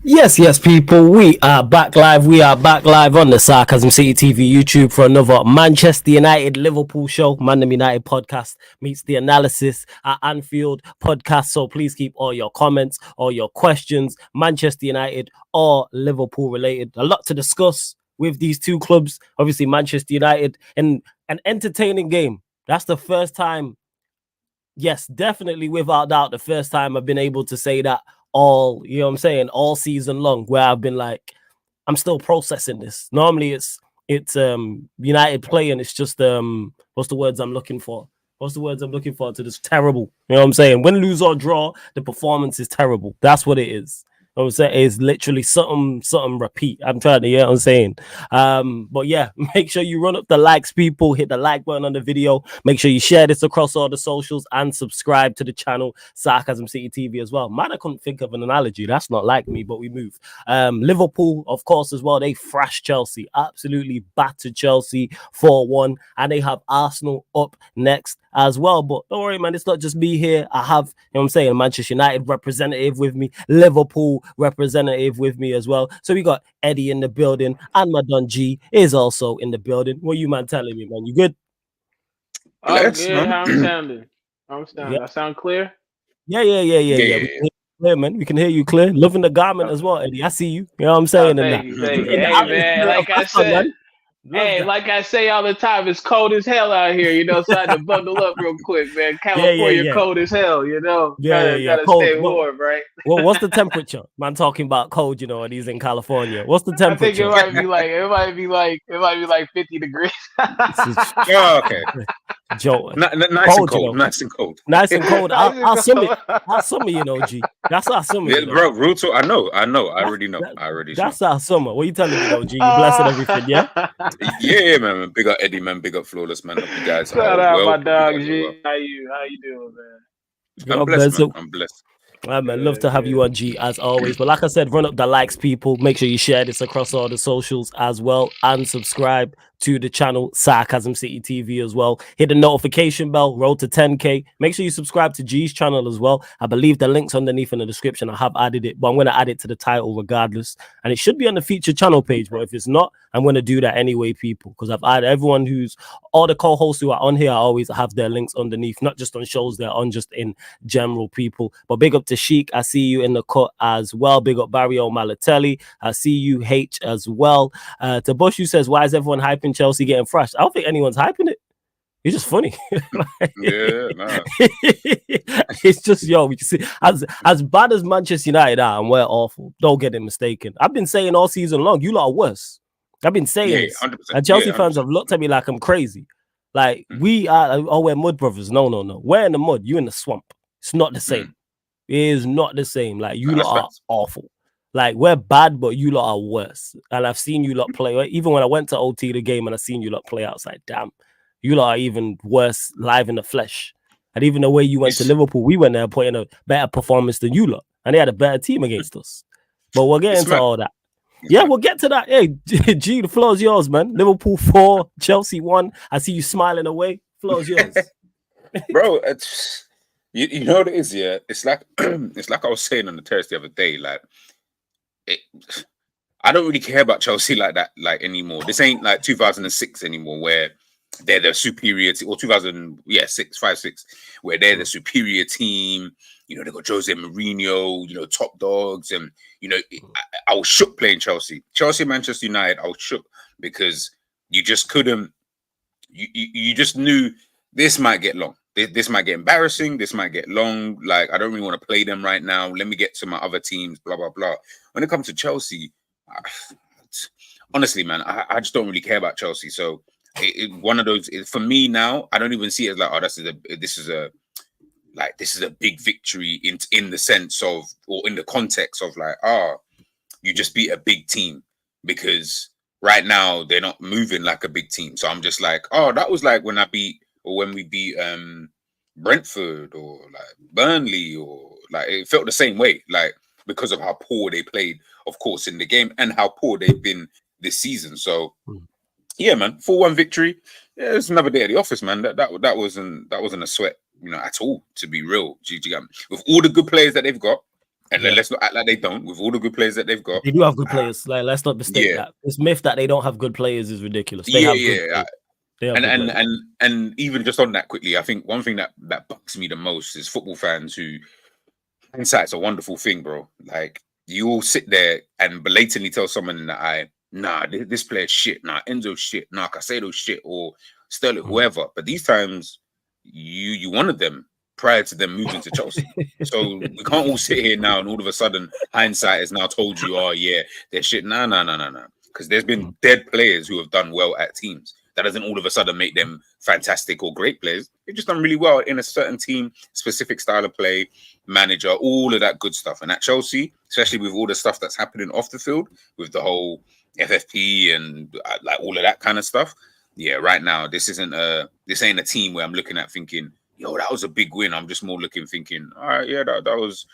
Yes, people. We are back live. We are back live on the Sarcasm City TV YouTube for another Manchester United Liverpool show. Man United podcast meets the analysis at Anfield podcast. So please keep all your comments, all your questions, Manchester United or Liverpool related. A lot to discuss with these two clubs. Obviously, Manchester United in an entertaining game. That's the first time. Yes, definitely, without doubt, the first time I've been able to say that all, you know what I'm saying, all season long, where I've been like, I'm still processing this. Normally it's United playing, it's just what's the words I'm looking for? What's the words I'm looking for to this terrible? You know what I'm saying? Win, lose, or draw, the performance is terrible. That's what it is. You know what I'm saying? It's literally something repeat. I'm trying to, you know what I'm saying? But yeah, make sure you run up the likes, people. Hit the like button on the video. Make sure you share this across all the socials and subscribe to the channel, Sarcasm City TV as well. Man, I couldn't think of an analogy. That's not like me, but we move. Liverpool, of course, as well. They thrashed Chelsea, absolutely battered Chelsea 4-1, and they have Arsenal up next as well. But don't worry, man, it's not just me here. I have, you know what I'm saying, Manchester United representative with me, Liverpool representative with me as well. So we got Eddie in the building, and Madon G is also in the building. What you man telling me, man? You good? I'm good. How I'm sounding? Yeah. I sound clear? Yeah. Clear, man. We can hear you clear. Loving the garment as well, Eddie. I see you. You know what I'm saying? Thank you. Hey, man, like I said, like I say all the time, it's cold as hell out here, so I had to bundle up real quick, man. California cold as hell, Gotta cold. stay warm, right? Well, what's the temperature? Man talking about cold, and he's in California. What's the temperature? I think it might be like 50 degrees. Okay. Joe, nice and cold. Nice and cold. I'll summer, G. That's our summer. Yeah, bro, real talk. I know. I already know. That's our summer. What are you telling me, G? You blessing everything, yeah? Yeah, man. Big up Eddie, man. Big up Flawless, man. Hope you guys Shout out my dog, G. Well. How you doing, man? I'm blessed, man. I'm blessed. Man, love to have you on, G, as always. But like I said, run up the likes, people. Make sure you share this across all the socials as well, and subscribe to the channel, Sarcasm City TV as well. Hit the notification bell, roll to 10K. Make sure you subscribe to G's channel as well. I believe the link's underneath in the description. I have added it, but I'm going to add it to the title regardless. And it should be on the featured channel page, but if it's not, I'm going to do that anyway, people, because I've added everyone all the co-hosts who are on here, I always have their links underneath, not just on shows, they're on just in general, people. But big up to Sheik, I see you in the cut as well. Big up Barrio Malatelli, I see you, H, as well. To Bush, who says, why is everyone hyping Chelsea getting thrashed? I don't think anyone's hyping it. It's just funny. Yeah, nah. It's just, we see, as bad as Manchester United are, and we're awful, don't get it mistaken. I've been saying all season long, you lot are worse. I've been saying this. 100%. And Chelsea fans have looked at me like I'm crazy. Like, we are, we're mud brothers. No. We're in the mud, you in the swamp. It's not the same. It is not the same. Like, you lot are awful. Like, we're bad, but you lot are worse. And I've seen you lot play. Right? Even when I went to OT the game and I seen you lot play outside, damn, you lot are even worse live in the flesh. And even the way you went to Liverpool, we went there putting a better performance than you lot. And they had a better team against us. But we'll get into all that. Yeah, we'll get to that. Hey, G, the floor is yours, man. Liverpool 4, Chelsea 1. I see you smiling away. Floor is yours. Bro, you know what it is, yeah? It's like I was saying on the terrace the other day, like, I don't really care about Chelsea like that, like, anymore. This ain't like 2006 anymore, where they're the superior team, or 6, where they're the superior team. They got Jose Mourinho, top dogs, and I was shook playing Chelsea, Manchester United. I was shook because you just couldn't. You just knew this might get long. This might get embarrassing. This might get long. Like, I don't really want to play them right now. Let me get to my other teams. Blah blah blah. When it comes to Chelsea, honestly, man, I just don't really care about Chelsea. So one of those for me now. I don't even see it as like, oh, this is a big victory in the sense of, or in the context of, like, you just beat a big team, because right now they're not moving like a big team. So I'm just like, that was like when we beat Brentford or like Burnley, or like, it felt the same way, like, because of how poor they played, of course, in the game, and how poor they've been this season. So yeah, man, 4-1 victory. Yeah, it's another day at the office, man. That wasn't a sweat, at all, to be real. With all the good players that they've got, And then let's not act like they don't. With all the good players that they've got, they do have good players. Like, let's not mistake that. This myth that they don't have good players is ridiculous. They have good players. They have good players. And even just on that quickly, I think one thing that bugs me the most is football fans who hindsight's a wonderful thing, bro. Like, you all sit there and blatantly tell someone in the eye, nah, this player's shit, nah, Enzo's shit, nah, Caicedo's shit, or Sterling, whoever. But these times, you wanted them prior to them moving to Chelsea. So we can't all sit here now and all of a sudden hindsight has now told you, oh yeah, they're shit. No. Because there's been dead players who have done well at teams. That doesn't all of a sudden make them fantastic or great players. They've just done really well in a certain team, specific style of play, manager, all of that good stuff. And at Chelsea, especially with all the stuff that's happening off the field, with the whole FFP and like all of that kind of stuff. Yeah, right now, this ain't a team where I'm looking at thinking, yo, that was a big win. I'm just more thinking, all right, yeah, that was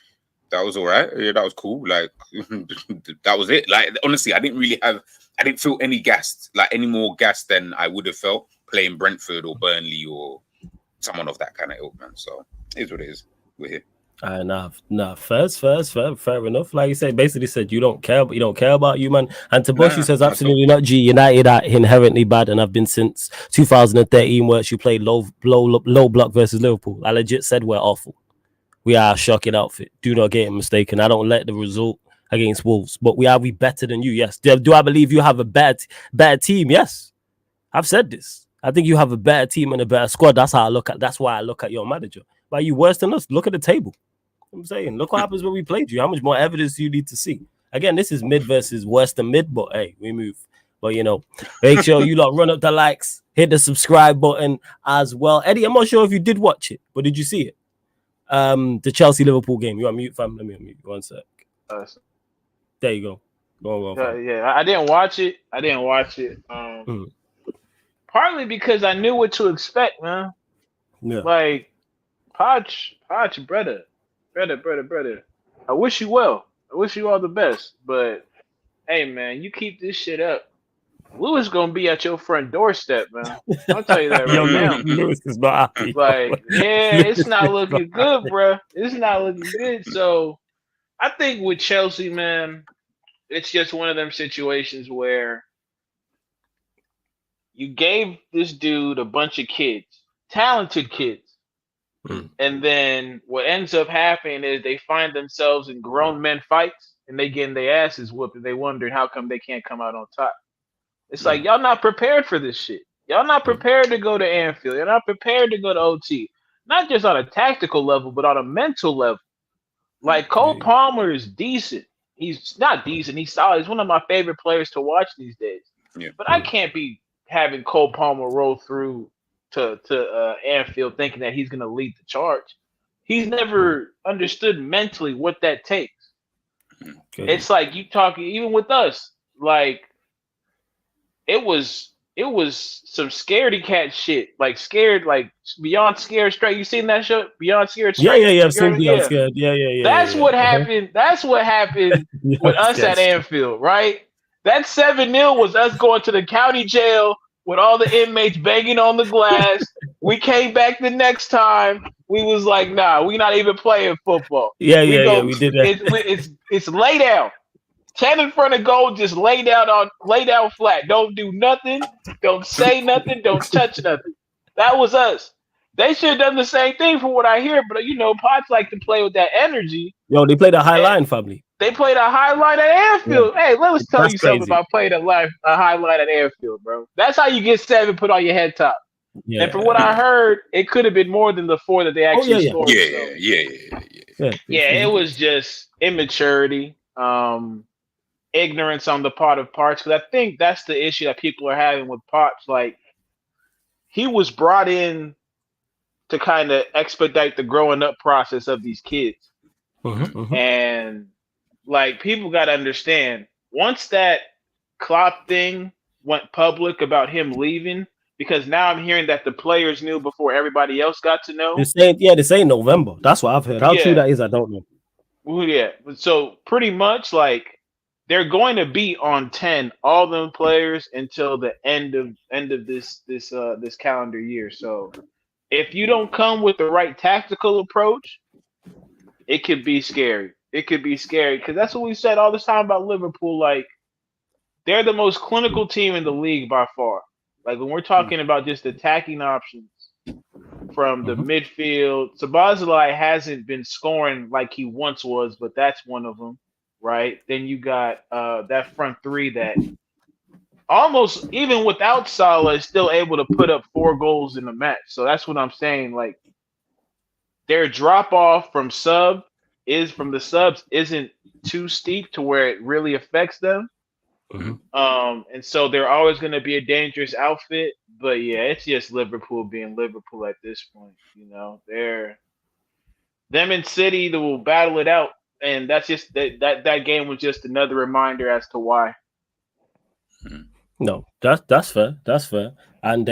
all right. Yeah, that was cool. Like, that was it. Like, honestly, I didn't feel any more gassed than I would have felt playing Brentford or Burnley or someone of that kind of ilk, man. So it is what it is. We're here. Fair enough. Like you said, basically said you don't care, but you don't care about you, man. And Taboshi says absolutely not. G, United are inherently bad, and I've been since 2013, where you played low block versus Liverpool. I legit said we're awful. We are a shocking outfit. Do not get it mistaken. I don't let the result against Wolves, but we better than you. Yes. Do I believe you have a better team? Yes. I've said this. I think you have a better team and a better squad. That's why I look at your manager. But are you worse than us? Look at the table. I'm saying, look what happens when we played you. How much more evidence do you need to see? Again, this is mid versus worse than mid, but hey, we move. But make sure you lot run up the likes, hit the subscribe button as well. Eddie, I'm not sure if you did watch it, but did you see it? The Chelsea Liverpool game. You on mute, fam? Let me unmute. 1 sec. There you go. Go on. Yeah, I didn't watch it. Partly because I knew what to expect, man. Yeah. Like, Poch, brother. I wish you well. I wish you all the best. But, hey, man, you keep this shit up, Lewis gonna be at your front doorstep, man. I'll tell you that right now. Lewis is not happy. Like, yeah, it's not looking good, bro. It's not looking good. So, I think with Chelsea, man, it's just one of them situations where you gave this dude a bunch of kids, talented kids. And then what ends up happening is they find themselves in grown men fights and they getting their asses whooped and they wondering how come they can't come out on top. It's like, y'all not prepared for this shit. Y'all not prepared to go to Anfield. You're not prepared to go to OT. Not just on a tactical level, but on a mental level. Like, Cole Palmer is decent. He's not decent. He's solid. He's one of my favorite players to watch these days. Yeah. But I can't be having Cole Palmer roll through to Anfield thinking that he's going to lead the charge. He's never understood mentally what that takes. Okay. It's like you talking, even with us, like, it was some scaredy cat shit, like scared, like Beyond Scared Straight. You seen that show, Beyond Scared Straight? Yeah. I've seen Beyond Scared. Yeah. That's what happened. That's what happened with us at Anfield, right? That 7-0 was us going to the county jail with all the inmates banging on the glass. We came back the next time. We was like, nah, we not even playing football. We did that. It's lay down. 10 in front of goal, just lay down flat. Don't do nothing. Don't say nothing. Don't touch nothing. That was us. They should have done the same thing from what I hear, but Pots like to play with that energy. Yo, they played a high line, family. They played a high line at Anfield. Yeah. Hey, let us tell you something about playing a high line at Anfield, bro. That's how you get 7 put on your head top. Yeah. And from what I heard, it could have been more than the 4 that they actually scored. Yeah, it was just immaturity. Ignorance on the part of Parts, because I think that's the issue that people are having with Pops. Like, he was brought in to kind of expedite the growing up process of these kids. And like, people got to understand, once that Klopp thing went public about him leaving, because now I'm hearing that the players knew before everybody else got to know. This ain't November. That's what I've heard. How true that is, I don't know. Well, yeah. So pretty much, like, they're going to be on 10, all them players, until the end of this calendar year. So if you don't come with the right tactical approach, it could be scary. it could be scary because that's what we said all this time about Liverpool. Like, they're the most clinical team in the league by far. Like, when we're talking about just attacking options from the midfield, Szoboszlai hasn't been scoring like he once was, but that's one of them, right? Then you got that front three that almost, even without Salah, is still able to put up 4 goals in the match. So that's what I'm saying. Like, their drop off from the subs isn't too steep to where it really affects them. And so they're always going to be a dangerous outfit. But yeah, it's just Liverpool being Liverpool at this point. You know, them and City that will battle it out, and that's just that game was just another reminder as to why. No, that's fair. That's fair. And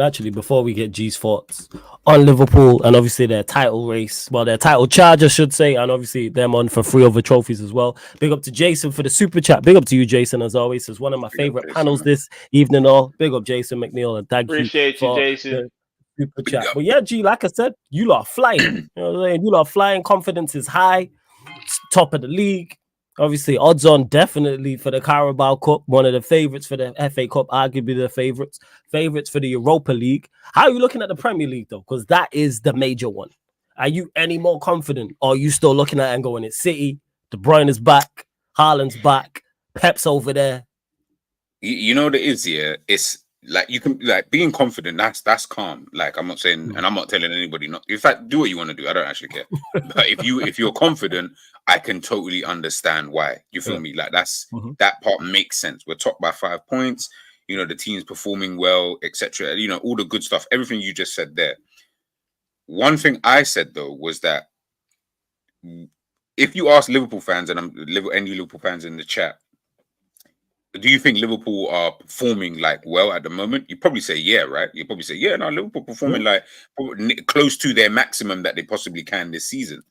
actually, before we get G's thoughts on Liverpool and obviously their title race, their title charge, I should say, and obviously them on for 3 other trophies as well. Big up to Jason for the super chat. Big up to you, Jason, as always. It's one of my favorite panels this evening. Big up, Jason McNeil, and thank Appreciate you, Jason. Super chat. But yeah, G, like I said, you lot are flying. You know what I'm saying? You lot are flying. Confidence is high. Top of the league. Obviously, odds on definitely for the Carabao Cup, one of the favorites for the FA Cup, arguably the favorites for the Europa League. How are you looking at the Premier League though? Because that is the major one. Are you any more confident, or are you still looking at it and going, it's City, De Bruyne is back, Haaland's back, Pep's over there? You know what it is, yeah? It's like you can being confident. That's calm. Like, I'm not saying, and I'm not telling anybody not. In fact, do what you want to do. I don't actually care. But if you're confident, I can totally understand why. You feel me? Like that part makes sense. We're top by 5 points. You know, the team's performing well, etc. You know, all the good stuff. Everything you just said there. One thing I said though was that if you ask Liverpool fans, and any Liverpool fans in the chat, do you think Liverpool are performing like well at the moment? You probably say yeah, right? You probably say yeah. No, Liverpool performing like close to their maximum that they possibly can this season.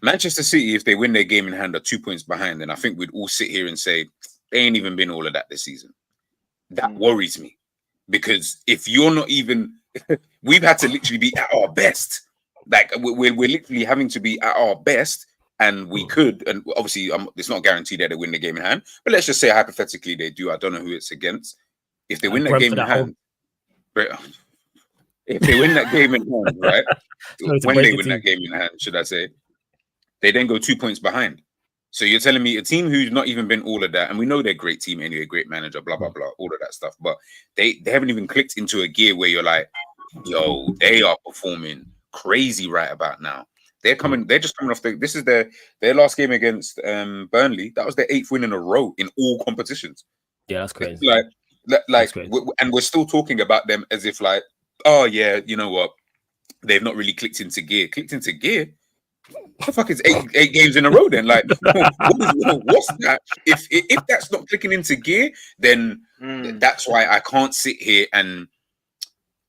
Manchester City, if they win their game in hand, are 2 points behind, then I think we'd all sit here and say they ain't even been all of that this season. That worries me because if you're not even, we've had to literally be at our best. Like we're literally having to be at our best. And we could, and obviously it's not guaranteed that they win the game in hand, but let's just say hypothetically they do. I don't know who it's against. If they win that game in hand, if they win that game in hand, right? When they win that game in hand, should I say, they then go 2 points behind. So you're telling me a team who's not even been all of that, and we know they're a great team anyway, great manager, blah, blah, blah, all of that stuff, but they haven't even clicked into a gear where you're like, yo, they are performing crazy right about now. They're just coming off this is their last game against Burnley. That was their 8th win in a row in all competitions. Yeah, that's crazy. Like crazy. And we're still talking about them as if like, oh yeah, you know what? They've not really clicked into gear. Clicked into gear? What the fuck is eight games in a row then? Like, what's that? If that's not clicking into gear, then that's why I can't sit here and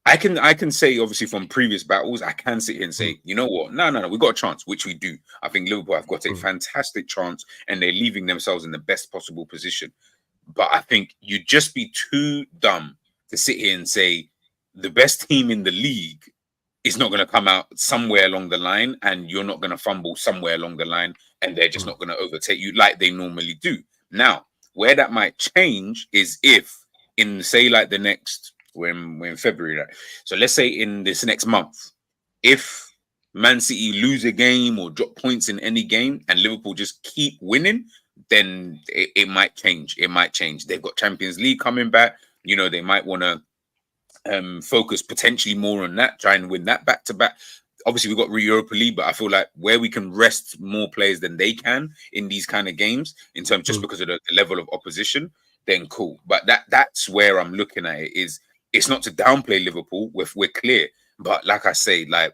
I can say, obviously, from previous battles, I can sit here and say, you know what? No, we got a chance, which we do. I think Liverpool have got a fantastic chance, and they're leaving themselves in the best possible position. But I think you'd just be too dumb to sit here and say the best team in the league is not going to come out somewhere along the line, and you're not going to fumble somewhere along the line, and they're just not going to overtake you like they normally do. Now, where that might change is if in, say, like the next... We're in February, right? So let's say in this next month, if Man City lose a game or drop points in any game and Liverpool just keep winning, then it might change. It might change. They've got Champions League coming back. You know, they might want to focus potentially more on that, try and win that back to back. Obviously, we've got Europa League, but I feel like where we can rest more players than they can in these kind of games, in terms just because of the level of opposition, then cool. But that's where I'm looking at it is. It's not to downplay Liverpool. We're clear, but like I say, like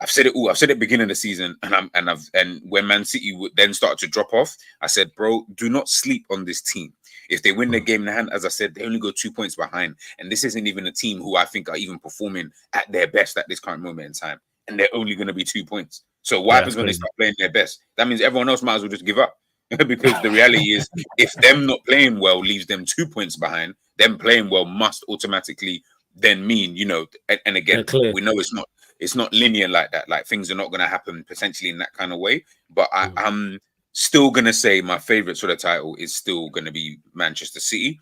I've said it all. I've said it at the beginning of the season, and when Man City would then start to drop off, I said, bro, do not sleep on this team. If they win their game in the hand, as I said, they only go 2 points behind, and this isn't even a team who I think are even performing at their best at this current moment in time, and they're only going to be 2 points. So what happens when they start playing their best? That means everyone else might as well just give up. Because the reality is, if them not playing well leaves them 2 points behind, them playing well must automatically then mean, you know, and again, we know it's not it's not linear like that. Like things are not going to happen potentially in that kind of way. But I'm still going to say my favorite sort of title is still going to be Manchester City.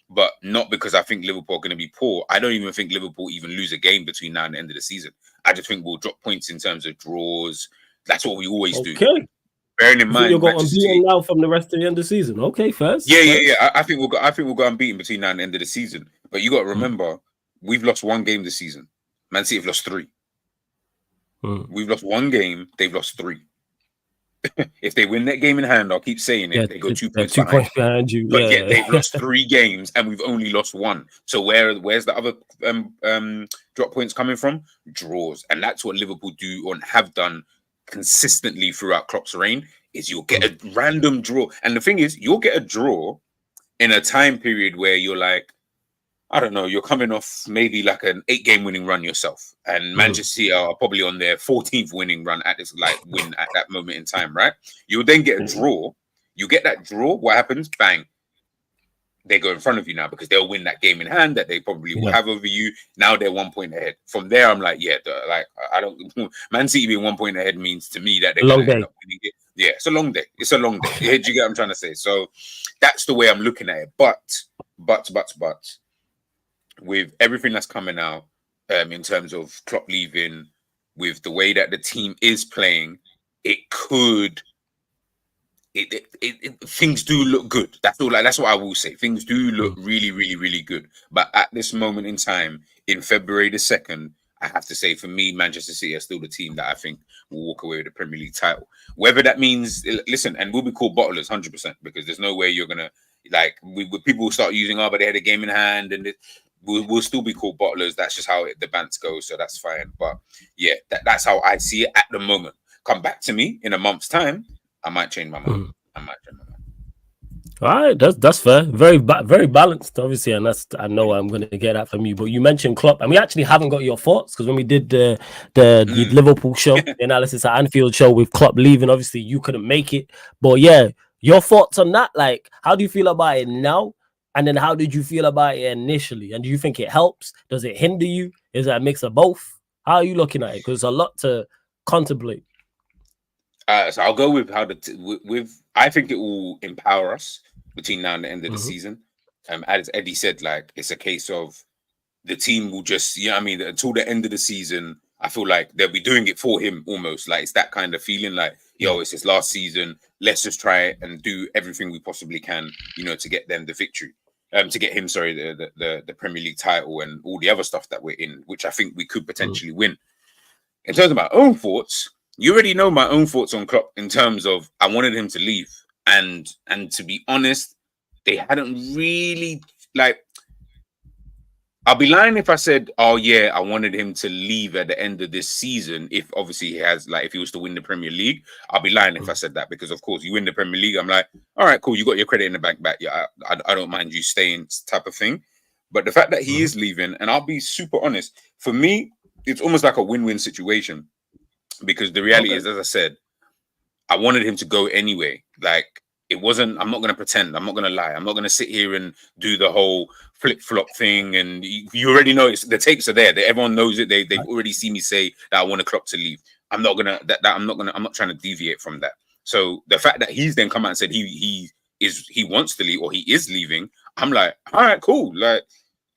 But not because I think Liverpool are going to be poor. I don't even think Liverpool even lose a game between now and the end of the season. I just think we'll drop points in terms of draws. That's what we always do. Bearing in mind, you're going unbeaten now from the rest of the end of the season. Okay, first. Yeah. I think we'll go unbeaten between now and the end of the season. But you got to remember, we've lost one game this season. Man City have lost 3. We've lost one game. They've lost 3. If they win that game in hand, I'll keep saying it. They go 2 points behind you. But yet they've lost 3 games and we've only lost 1. So where's the other drop points coming from? Draws. And that's what Liverpool do or have done consistently throughout Klopp's reign. Is you'll get a random draw. And the thing is, you'll get a draw in a time period where you're like, I don't know, you're coming off maybe like an 8-game winning run yourself. And Manchester City are probably on their 14th winning run at this win at that moment in time, right? You'll then get a draw. You get that draw, what happens? Bang. They go in front of you now because they'll win that game in hand that they probably will have over you. Now they're 1 point ahead. From there, I'm like, I don't. Man City being 1 point ahead means to me that they're going to end up winning it. Yeah, it's a long day. It's a long day. Do you get what I'm trying to say? So that's the way I'm looking at it. But with everything that's coming out, in terms of Klopp leaving, with the way that the team is playing, it could. Things do look good. That's all. That's what I will say. Things do look really, really, really good. But at this moment in time, in February the 2nd, I have to say, for me, Manchester City are still the team that I think will walk away with the Premier League title. Whether that means, listen, and we'll be called bottlers 100%, because there's no way you're gonna people will start using, but they had a game in hand, and we'll still be called bottlers. That's just how the bants go, so that's fine. But yeah, that's how I see it at the moment. Come back to me in a month's time, I might change my mind. All right, that's fair. Very balanced, obviously, and I know I'm going to get that from you. But you mentioned Klopp, and we actually haven't got your thoughts, because when we did the Liverpool show, the analysis at Anfield show with Klopp leaving, obviously you couldn't make it. But yeah, your thoughts on that? Like, how do you feel about it now? And then how did you feel about it initially? And do you think it helps? Does it hinder you? Is that a mix of both? How are you looking at it? Because it's a lot to contemplate. So I'll go with how I think it will empower us between now and the end of the season. As Eddie said, like, it's a case of the team will just, until the end of the season, I feel like they'll be doing it for him almost. Like, it's that kind of feeling like, it's his last season. Let's just try it and do everything we possibly can, to get them the victory. To get him, the Premier League title and all the other stuff that we're in, which I think we could potentially win. In terms of my own thoughts, you already know my own thoughts on Klopp in terms of I wanted him to leave. And to be honest, they hadn't really, I'll be lying if I said, oh yeah, I wanted him to leave at the end of this season. If obviously he has, if he was to win the Premier League, I'll be lying if I said that, because of course you win the Premier League. I'm like, all right, cool. You got your credit in the bank back. Yeah, I don't mind you staying, type of thing. But the fact that he is leaving, and I'll be super honest, for me, it's almost like a win-win situation, because the reality is, as I said, I wanted him to go anyway. It wasn't, I'm not going to pretend. I'm not going to lie. I'm not going to sit here and do the whole flip-flop thing. And you already know the tapes are there. Everyone knows it. They've already seen me say that I want a Klopp to leave. I'm not trying to deviate from that. So the fact that he's then come out and said he wants to leave, or he is leaving, I'm like, all right, cool.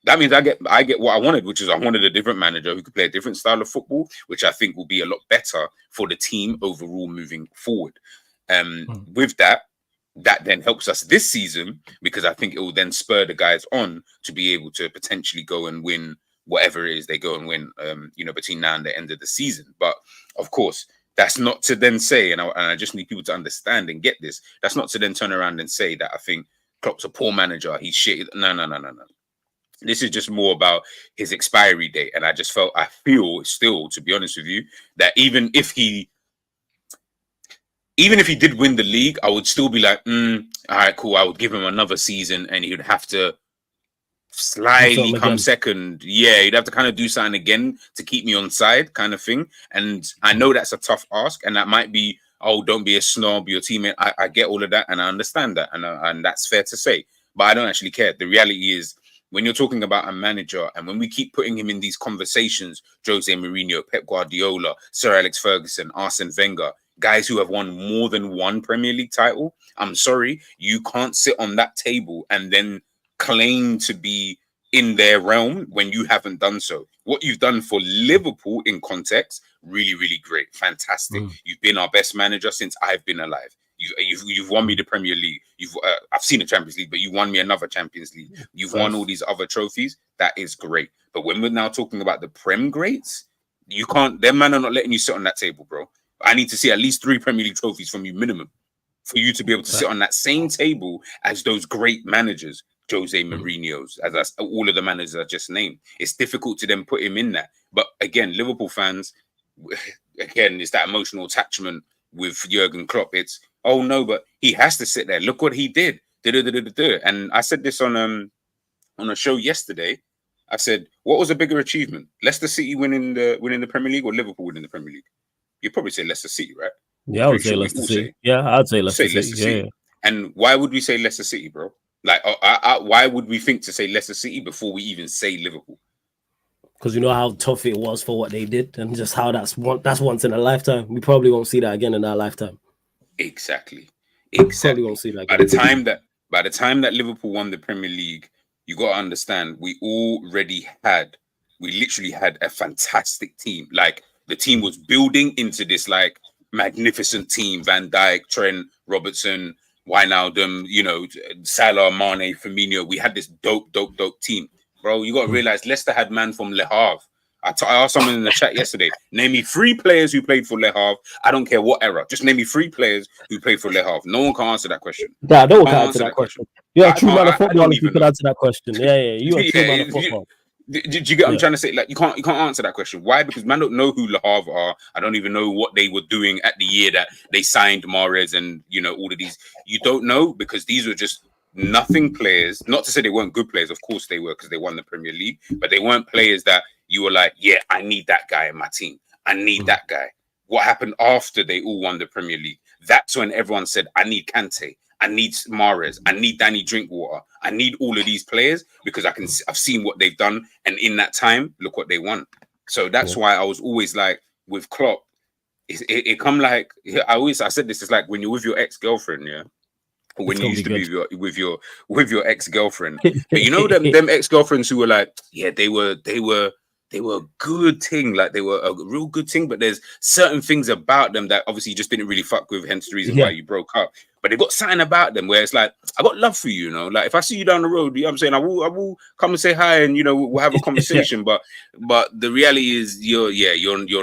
That means I get what I wanted, which is I wanted a different manager who could play a different style of football, which I think will be a lot better for the team overall moving forward. With that then helps us this season, because I think it will then spur the guys on to be able to potentially go and win whatever it is they go and win, between now and the end of the season. But of course, that's not to then say, and I just need people to understand and get this, that's not to then turn around and say that I think Klopp's a poor manager, he's shit. No. This is just more about his expiry date. And I feel still, to be honest with you, that even if he did win the league, I would still be like, all right, cool. I would give him another season and he would have to slightly come second. Yeah, he'd have to kind of do something again to keep me on side, kind of thing. And I know that's a tough ask, and that might be, oh, don't be a snob, your teammate. I get all of that, and I understand that, and that's fair to say. But I don't actually care. The reality is, when you're talking about a manager, and when we keep putting him in these conversations, Jose Mourinho, Pep Guardiola, Sir Alex Ferguson, Arsene Wenger, guys who have won more than one Premier League title, I'm sorry, you can't sit on that table and then claim to be in their realm when you haven't done so. What you've done for Liverpool in context, really, really great. Fantastic. You've been our best manager since I've been alive. You've won me the Premier League. I've seen the Champions League, but you won me another Champions League. You've won all these other trophies. That is great. But when we're now talking about the Prem greats, you can't. Them man are not letting you sit on that table, bro. I need to see at least 3 Premier League trophies from you minimum for you to be able to sit on that same table as those great managers, Jose Mourinho's, as all of the managers I just named. It's difficult to then put him in that. But again, Liverpool fans, again, it's that emotional attachment with Jurgen Klopp. It's, oh no, but he has to sit there. Look what he did. And I said this on a show yesterday. I said, what was a bigger achievement? Leicester City winning the Premier League or Liverpool winning the Premier League? You'd probably say Leicester City, right? Yeah, I would say Leicester City. Yeah, I'd say Leicester City. Yeah. And why would we say Leicester City, bro? Like, why would we think to say Leicester City before we even say Liverpool? Because you know how tough it was for what they did, and just how that's once in a lifetime. We probably won't see that again in our lifetime. Exactly. Probably won't see that again. By the time that Liverpool won the Premier League, you got to understand we literally had a fantastic team. Like, the team was building into this like magnificent team. Van Dijk, Trent, Robertson, Wijnaldum, Salah, Mane, Firmino. We had this dope team. Bro, you got to realize Leicester had man from Le Havre. I asked someone in the chat yesterday, name me 3 players who played for Le Havre. I don't care what era. Just name me 3 players who played for Le Havre. No one can answer that question. Yeah, no one can answer that question. You're a true man of football if you could answer that question. Yeah. You're a true man of football. Do you get what I'm trying to say? Like, you can't answer that question. Why? Because man don't know who Le Havre are. I don't even know what they were doing at the year that they signed Mahrez and all of these. You don't know because these were just nothing players. Not to say they weren't good players. Of course they were because they won the Premier League. But they weren't players that you were like, yeah, I need that guy in my team. I need that guy. What happened after they all won the Premier League? That's when everyone said, I need Kante. I need Mahrez. I need Danny Drinkwater. I need all of these players because I've seen what they've done. And in that time, look what they won. So that's why I was always like, with Klopp, it come like, I said this, it's like when you're with your ex-girlfriend, yeah? When you used to be with your ex-girlfriend. But you know them ex-girlfriends who were like, yeah, they were a good thing, like they were a real good thing, but there's certain things about them that obviously you just didn't really fuck with, hence the reason why you broke up. But they've got something about them where it's like, I got love for you, Like if I see you down the road, you know what I'm saying, I will come and say hi and we'll have a conversation. But the reality is you're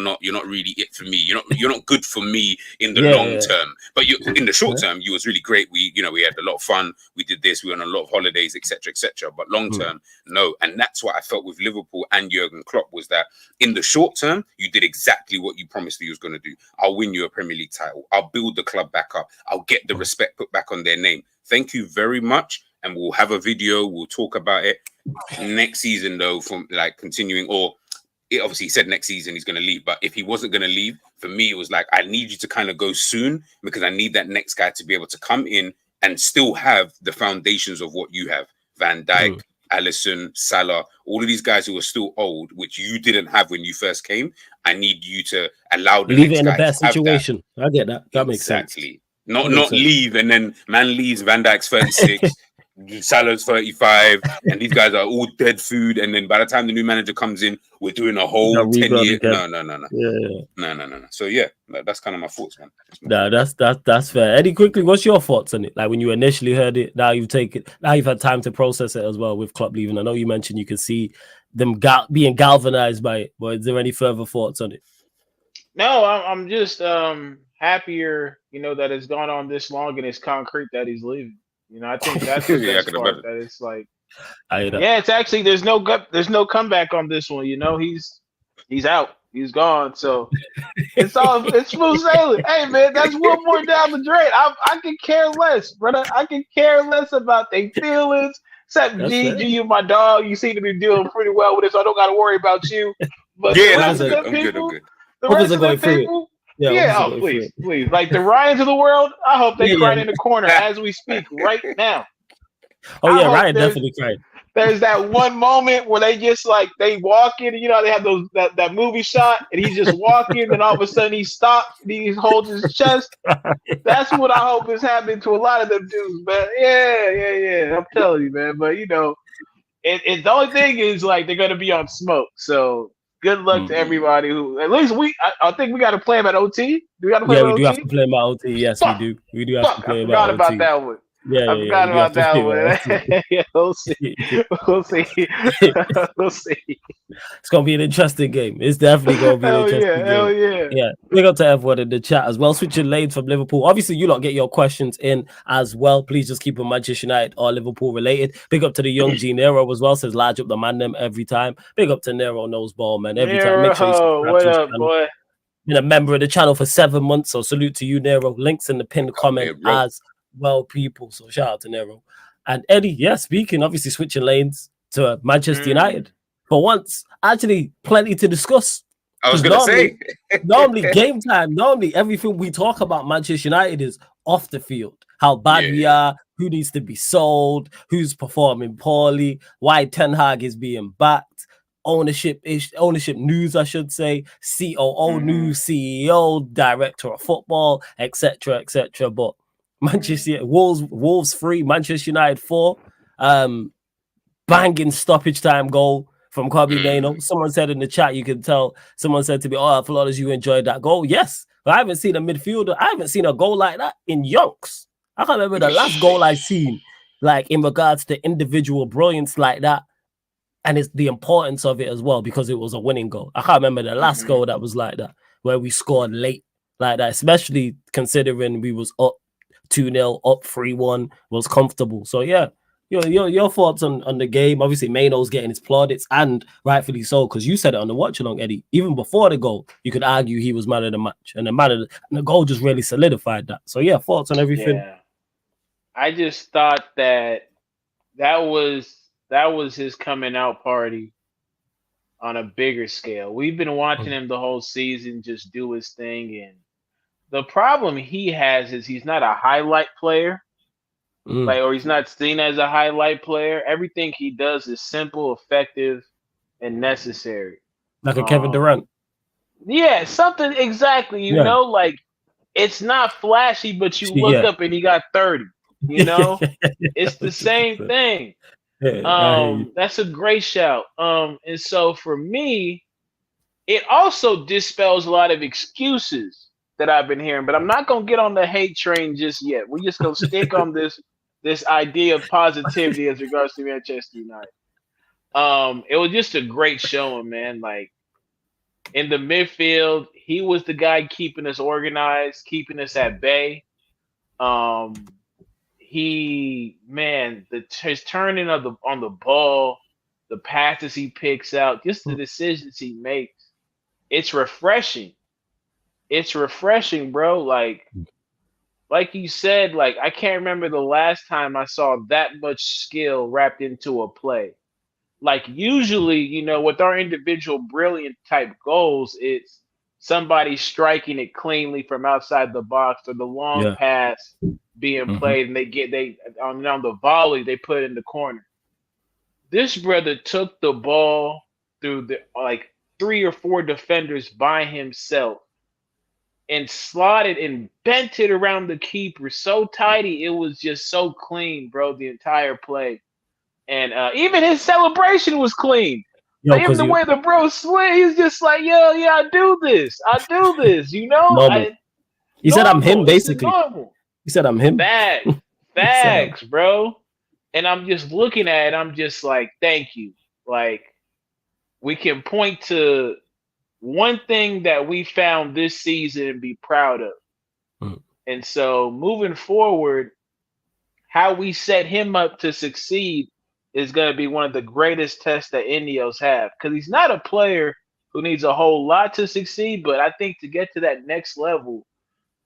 not really it for me. You're not good for me in the long term. But in the short term, you was really great. We had a lot of fun. We did this, we went on a lot of holidays, etc. But long term, no. And that's what I felt with Liverpool and Jurgen Klopp was that in the short term, you did exactly what you promised you was going to do. I'll win you a Premier League title. I'll build the club back up. I'll get the respect put back on their name. Thank you very much. And we'll have a video. We'll talk about it next season, though, from like continuing. Or it obviously said next season he's going to leave. But if he wasn't going to leave, for me, it was like, I need you to kind of go soon because I need that next guy to be able to come in and still have the foundations of what you have. Van Dijk, Alisson, Salah, all of these guys who are still old, which you didn't have when you first came. I need you to allow the leave next it in guy a bad to have situation. That. I get that. That makes sense. Exactly. Not leave and then man leaves, Van Dijk's 36, Salah's 35, and these guys are all dead food. And then by the time the new manager comes in, we're doing a whole 10 years. No. No. So yeah, that's kind of my thoughts, man. No, that's fair. Eddie, quickly, what's your thoughts on it? Like when you initially heard it, now you've had time to process it as well with Klopp leaving. I know you mentioned you can see them being galvanized by it, but is there any further thoughts on it? No, I'm just happier, that it's gone on this long and it's concrete that he's leaving. I think that's the best part. That it's like, it's actually there's no comeback on this one. He's out, he's gone. So it's smooth sailing. Hey man, that's one more down the drain. I can care less, brother. I can care less about their feelings. Except G, you my dog. You seem to be doing pretty well with it, so I don't got to worry about you. But I'm good. The rest of the people. Please. Like the Ryans of the world, I hope they crying in the corner as we speak right now. Oh, Ryan definitely cried. there's that one moment where they just like they walk in, and, you know, they have those that movie shot, and he's just walking, and all of a sudden he stops, and he holds his chest. That's what I hope is happening to a lot of them dudes, man. Yeah. I'm telling you, man. But you know, the only thing is like they're gonna be on smoke. So good luck to everybody who. At least I think we got to play him at OT. Do we got to play Yeah, him we at do have OT? to play him at OT. Yes, we do. We do have to I play him at forgot about OT. that one. Yeah, I forgot we do have about to that play him one. at OT. Yeah, we'll see. We'll see. We'll see. It's gonna be an interesting game. It's definitely gonna be an interesting Hell game. yeah. Yeah, big up to everyone in the chat as well. Switching lanes from Liverpool. Obviously, you lot get your questions in as well. Please just keep them Manchester United or Liverpool related. Big up to the young G Nero as well. Says large up the man them every time. Big up to Nero knows ball, man. Every time. Make sure you subscribe What to his up, channel. boy? Been a member of the channel for 7 months, so salute to you, Nero. Links in the pinned comment as well, people. So shout out to Nero. And Eddie, yeah, speaking, obviously switching lanes to Manchester United. For once, actually, plenty to discuss. I was gonna say normally game time, normally everything we talk about Manchester United is off the field. How bad we are, who needs to be sold, who's performing poorly, why Ten Hag is being backed. Ownership news, I should say, COO news, CEO, director of football, etc. But Manchester Wolves 3, Manchester United 4. Banging stoppage time goal from Kobbie Mainoo. Someone said in the chat, you can tell. Someone said to me, "Oh, Flawless, you enjoyed that goal." Yes, but I haven't seen a midfielder. I haven't seen a goal like that in yonks. I can't remember the last goal I've seen, like in regards to individual brilliance like that. And it's the importance of it as well, because it was a winning goal. I can't remember the last goal that was like that, where we scored late like that, especially considering we was up 2-0, up 3-1, was comfortable. So yeah, your thoughts on the game. Obviously, Mainoo's getting his plaudits, and rightfully so, because you said it on the watch along, Eddie. Even before the goal, you could argue he was man of the match, and the goal just really solidified that. So yeah, thoughts on everything. Yeah. I just thought that was his coming out party on a bigger scale. We've been watching him the whole season just do his thing, and the problem he has is he's not a highlight player, or he's not seen as a highlight player. Everything he does is simple, effective, and necessary. Like a Kevin Durant. Yeah, something exactly. You know, like it's not flashy, but you look up and he got 30. You know, it's the same thing. That's a great shout. And so for me, it also dispels a lot of excuses that I've been hearing, but I'm not gonna get on the hate train just yet. We're just gonna stick on this idea of positivity as regards to Manchester United. It was just a great showing, man. Like in the midfield, he was the guy keeping us organized, keeping us at bay. His turning on the ball, the passes he picks out, just the decisions he makes. It's refreshing. It's refreshing, bro. Like you said, like I can't remember the last time I saw that much skill wrapped into a play. Like usually, you know, with our individual brilliant type goals, it's somebody striking it cleanly from outside the box, or the long pass being played, and they on the volley they put it in the corner. This brother took the ball through the 3 or 4 defenders by himself and slotted and bent it around the keeper so tidy. It was just so clean, bro, the entire play. And even his celebration was clean. Even the way the bro slid, he's just like, yo, yeah, I do this, you know? He said, I'm him, basically. He said, I'm him. Facts, bro. And I'm just looking at it, I'm just like, thank you. Like, we can point to one thing that we found this season and be proud of. And so moving forward, how we set him up to succeed is going to be one of the greatest tests that Ineos have. Because he's not a player who needs a whole lot to succeed, but I think to get to that next level,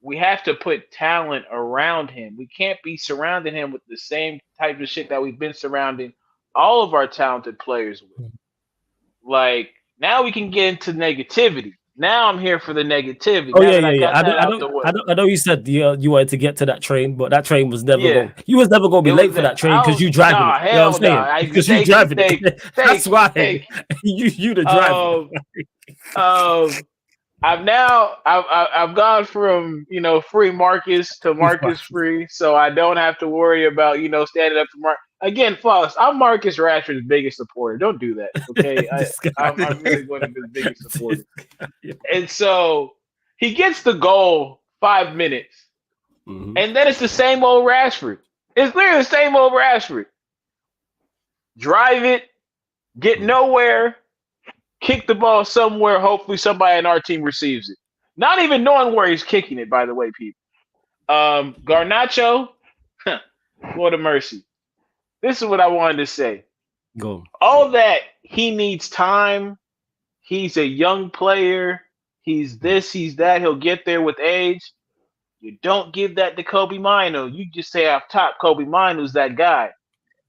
we have to put talent around him. We can't be surrounding him with the same type of shit that we've been surrounding all of our talented players with. Like, now we can get into negativity. Now I'm here for the negativity. Oh Now yeah, that I got that I out the way. know you said you wanted to get to that train, but that train was never Yeah. going. You was never going to It be late was for that train I because was you driving nah, it. You know hell what no. I'm saying? Because you Thank you, driving it. That's why thank you. you the driver. I've gone from free Marcus to Marcus free, so I don't have to worry about standing up for Mark again. Flawless. I'm Marcus Rashford's biggest supporter. Don't do that, okay? This guy. I'm really one of his biggest supporters. Yeah. And so he gets the goal 5 minutes, and then it's the same old Rashford. It's literally the same old Rashford. Drive it, get nowhere, kick the ball somewhere. Hopefully, somebody in our team receives it. Not even knowing where he's kicking it, by the way, people. Garnacho, Lord of mercy. This is what I wanted to say. Go. All that he needs time. He's a young player. He's this, he's that. He'll get there with age. You don't give that to Kobbie Mainoo. You just say off top, Kobbie Mainoo's that guy.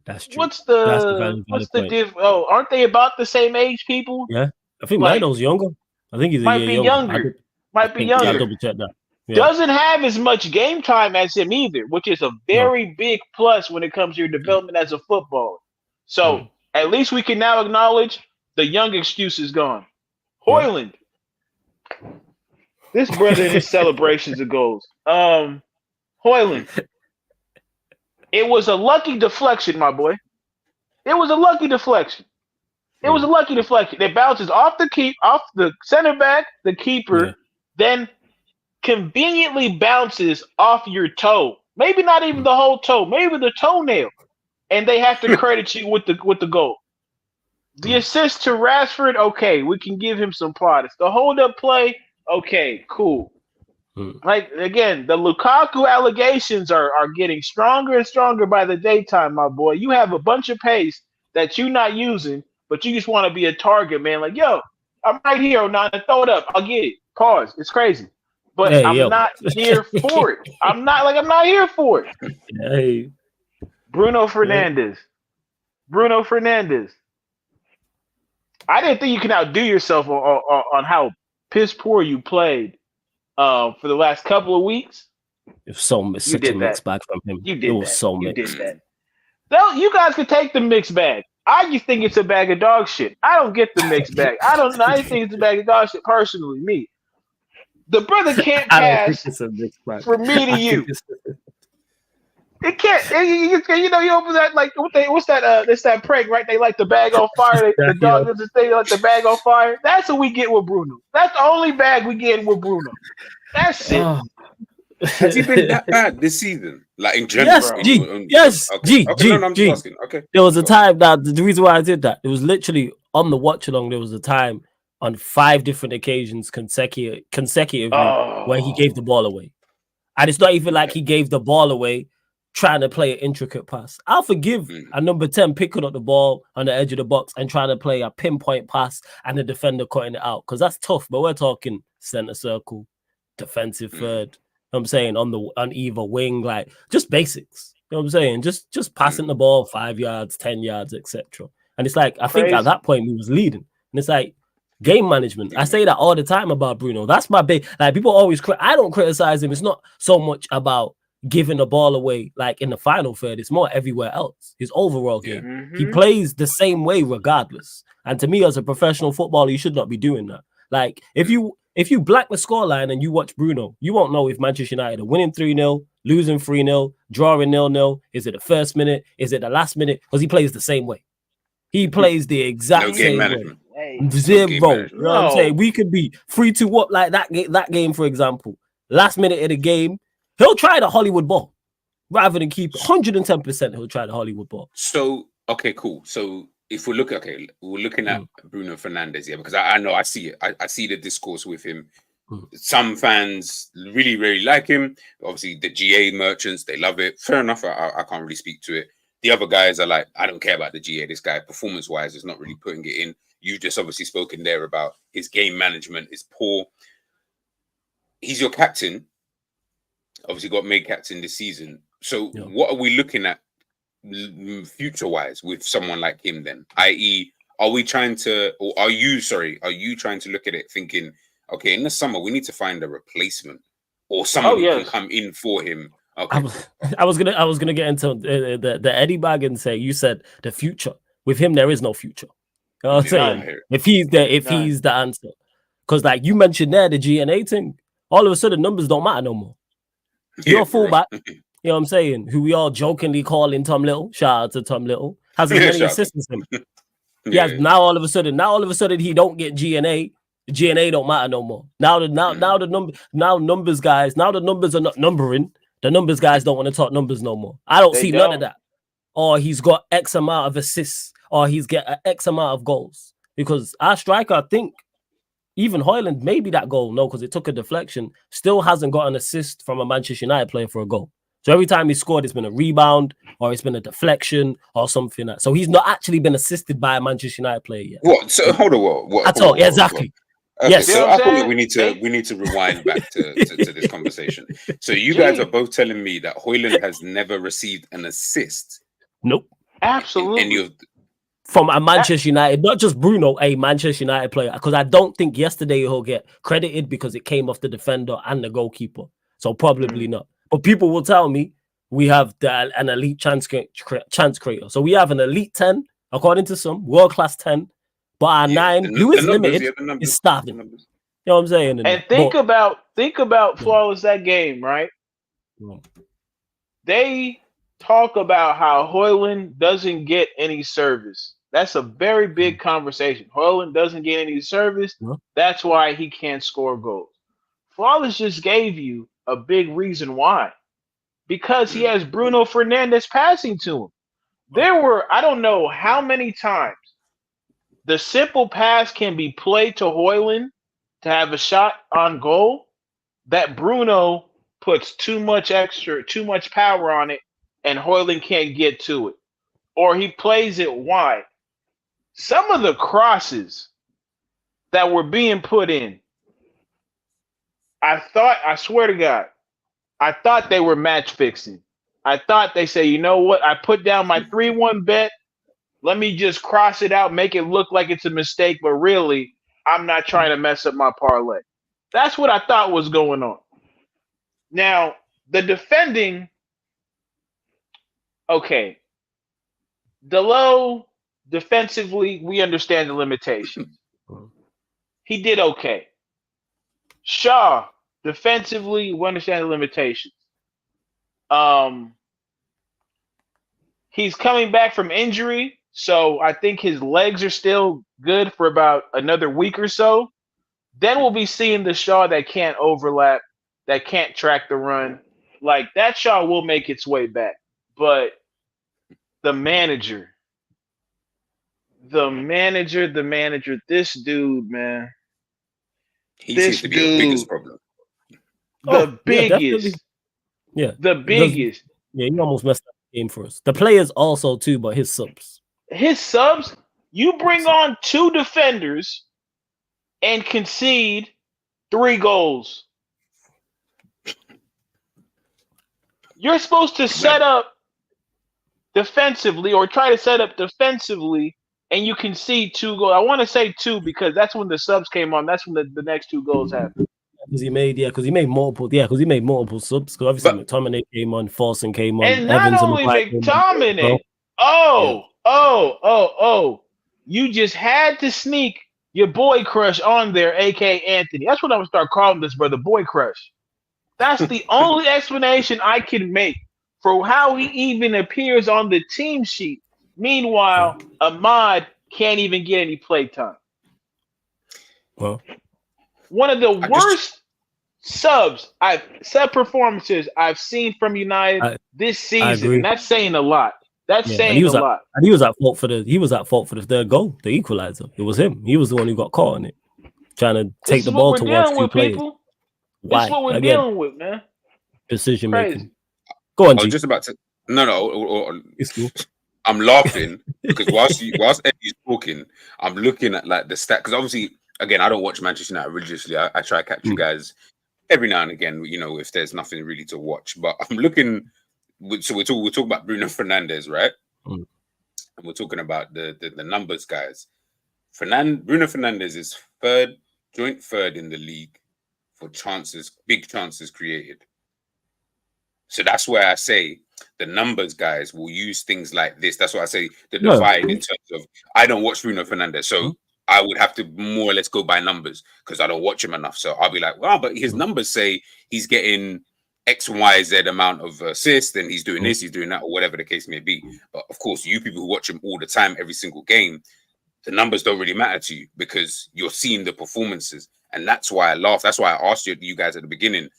That's true. What's That's the the point. diff? Oh, aren't they about the same age, people? Yeah, I think Like, Mainoo's younger. I think he's a might year be younger. Might be Yeah, younger. I'll double check that. Yeah. Doesn't have as much game time as him either, which is a very big plus when it comes to your development as a footballer. So at least we can now acknowledge the young excuse is gone. Højlund. This brother in his celebrations of goals. Højlund. It was a lucky deflection, my boy. It was a lucky deflection. It bounces off the center back, the keeper, then conveniently bounces off your toe. Maybe not even the whole toe, maybe the toenail. And they have to credit you with the goal. The assist to Rashford, okay, we can give him some plaudits. The hold-up play, okay, cool. Like, again, the Lukaku allegations are getting stronger and stronger by the daytime, my boy. You have a bunch of pace that you're not using, but you just want to be a target, man. Like, yo, I'm right here, Onana, throw it up. I'll get it. Pause. It's crazy. But I'm not here for it. I'm not here for it. Hey. Bruno Fernandes. I didn't think you could outdo yourself on how piss poor you played for the last couple of weeks. It was such a mixed bag from him. You did it was that. so you mixed. did that. So you guys could take the mixed bag. I just think it's a bag of dog shit. I don't get the mixed bag. I think it's a bag of dog shit personally, me. The brother can't pass from me to you. It can't. You open that like what's that? It's that prank, right? They light the bag on fire. The dog does this thing, like the bag on fire. That's what we get with Bruno. That's the only bag we get with Bruno. That's it. Has he been that bad this season? Like in general? Yes, G. No, I'm just asking. Okay. There was a time that the reason why I did that, it was literally on the watch along. There was a time on 5 different occasions consecutively where he gave the ball away, and it's not even like he gave the ball away trying to play an intricate pass. I'll forgive a number 10 picking up the ball on the edge of the box and trying to play a pinpoint pass and the defender cutting it out, because that's tough. But we're talking center circle, defensive third. You know what I'm saying, on either wing, like just basics. You know what I'm saying? Just passing the ball 5 yards, 10 yards, etc. And it's like I think at that point we was leading, and it's like game management. I say that all the time about Bruno. That's my big. Like people always, I don't criticize him. It's not so much about giving the ball away like in the final third. It's more everywhere else. His overall game. He plays the same way regardless. And to me, as a professional footballer, you should not be doing that. Like if you black the scoreline and you watch Bruno, you won't know if Manchester United are winning 3-0, losing 3-0, drawing 0-0. Is it the first minute? Is it the last minute? Because he plays the same way. He plays the exact same way. Zero. You know what I'm saying? We could be 3-2 up like that game, for example. Last minute of the game, he'll try the Hollywood ball rather than keep 110%. He'll try the Hollywood ball. So, okay, cool. So if we're looking at Bruno Fernandes, because I know I see it. I see the discourse with him. Some fans really, really like him. Obviously, the GA merchants, they love it. Fair enough. I can't really speak to it. The other guys are like, I don't care about the GA. This guy, performance-wise, is not really putting it in. You've just obviously spoken there about his game management is poor. He's your captain. Obviously got made captain this season. So what are we looking at future-wise with someone like him then? I.e., are you trying to look at it thinking, okay, in the summer we need to find a replacement or someone who can come in for him. Okay, I was gonna get into the Eddie Bag and say, you said the future. With him, there is no future. You know what I'm saying? If he's the answer. Because like you mentioned there, the GNA thing, all of a sudden numbers don't matter no more. You're a fullback, you know what I'm saying, who we all jokingly calling Tom Little. Shout out to Tom Little. Has as many assists as him. Now all of a sudden he don't get GNA. GNA don't matter no more. Now the numbers guys, now the numbers are not numbering. The numbers guys don't want to talk numbers no more. I don't see none of that. Or he's got X amount of assists, or he's get X amount of goals. Because our striker, I think, even Højlund, maybe that goal, no, because it took a deflection, still hasn't got an assist from a Manchester United player for a goal. So every time he scored, it's been a rebound, or it's been a deflection, or something. So he's not actually been assisted by a Manchester United player yet. What? So hold on, what? That's all. Exactly. Okay, yes. So I thought we need to rewind back to this conversation. So you guys are both telling me that Højlund has never received an assist. Nope. Absolutely. From a Manchester United, not just Bruno, a Manchester United player. Because I don't think yesterday he'll get credited because it came off the defender and the goalkeeper. So probably not. But people will tell me we have an elite chance creator. So we have an elite 10, according to some, world-class 10. But our 9, who is limited, is starting. You know what I'm saying? And think about Flawless that game, right? Yeah. They talk about how Højlund doesn't get any service. That's a very big conversation. Højlund doesn't get any service. Yeah. That's why he can't score goals. Flawless just gave you a big reason why. Because he has Bruno Fernandes passing to him. There were, I don't know how many times the simple pass can be played to Højlund to have a shot on goal that Bruno puts too much power on it, and Højlund can't get to it. Or he plays it wide. Some of the crosses that were being put in, I swear to God, I thought they were match fixing. I thought they say, you know what? I put down my 3-1 bet. Let me just cross it out, make it look like it's a mistake, but really, I'm not trying to mess up my parlay. That's what I thought was going on. Now, the defending, okay. Delo, defensively, we understand the limitations. He did okay. Shaw, defensively, we understand the limitations. He's coming back from injury, so I think his legs are still good for about another week or so. Then we'll be seeing the Shaw that can't overlap, that can't track the run. Like, that Shaw will make its way back. But the manager, this dude, man. He seems to be the biggest problem. The biggest. Yeah. The biggest. Yeah, he almost messed up the game for us. The players also too, but his subs. You bring on 2 defenders and concede 3 goals. You're supposed to set up defensively or try to set up defensively, and you concede 2 goals. I want to say 2 because that's when the subs came on. That's when the next 2 goals happened. Because he made multiple subs. Because obviously McTominay came on, Forson came on, and not Evans only and McTominay. You just had to sneak your boy crush on there, aka Anthony. That's what I'm gonna start calling this brother, boy crush. That's the only explanation I can make for how he even appears on the team sheet. Meanwhile, Ahmad can't even get any play time. Well, one of the worst sub performances I've seen from United this season. And that's saying a lot. That's saying a lot. And he was at fault for the third goal, the equalizer. It was him. He was the one who got caught on it, trying to take the ball towards 2 players. That's what we're dealing with, man. Decision making. Go on, G. I was just about to. No. It's cool. I'm laughing because whilst Eddie's talking, I'm looking at like the stat because obviously, again, I don't watch Manchester United religiously. I try to catch you guys every now and again, you know, if there's nothing really to watch. But I'm looking. So we're talking about Bruno Fernandes, right? And we're talking about the numbers, guys. Bruno Fernandes is 3rd joint third in the league for big chances created. So that's where I say the numbers guys will use things like this. That's why I say the divide in terms of I don't watch Bruno Fernandes, so I would have to more or less go by numbers because I don't watch him enough. So I'll be like, well, but his numbers say he's getting X, Y, Z amount of assists, and he's doing this, he's doing that, or whatever the case may be. But of course, you people who watch him all the time, every single game, the numbers don't really matter to you because you're seeing the performances. And that's why I laughed. That's why I asked you guys at the beginning,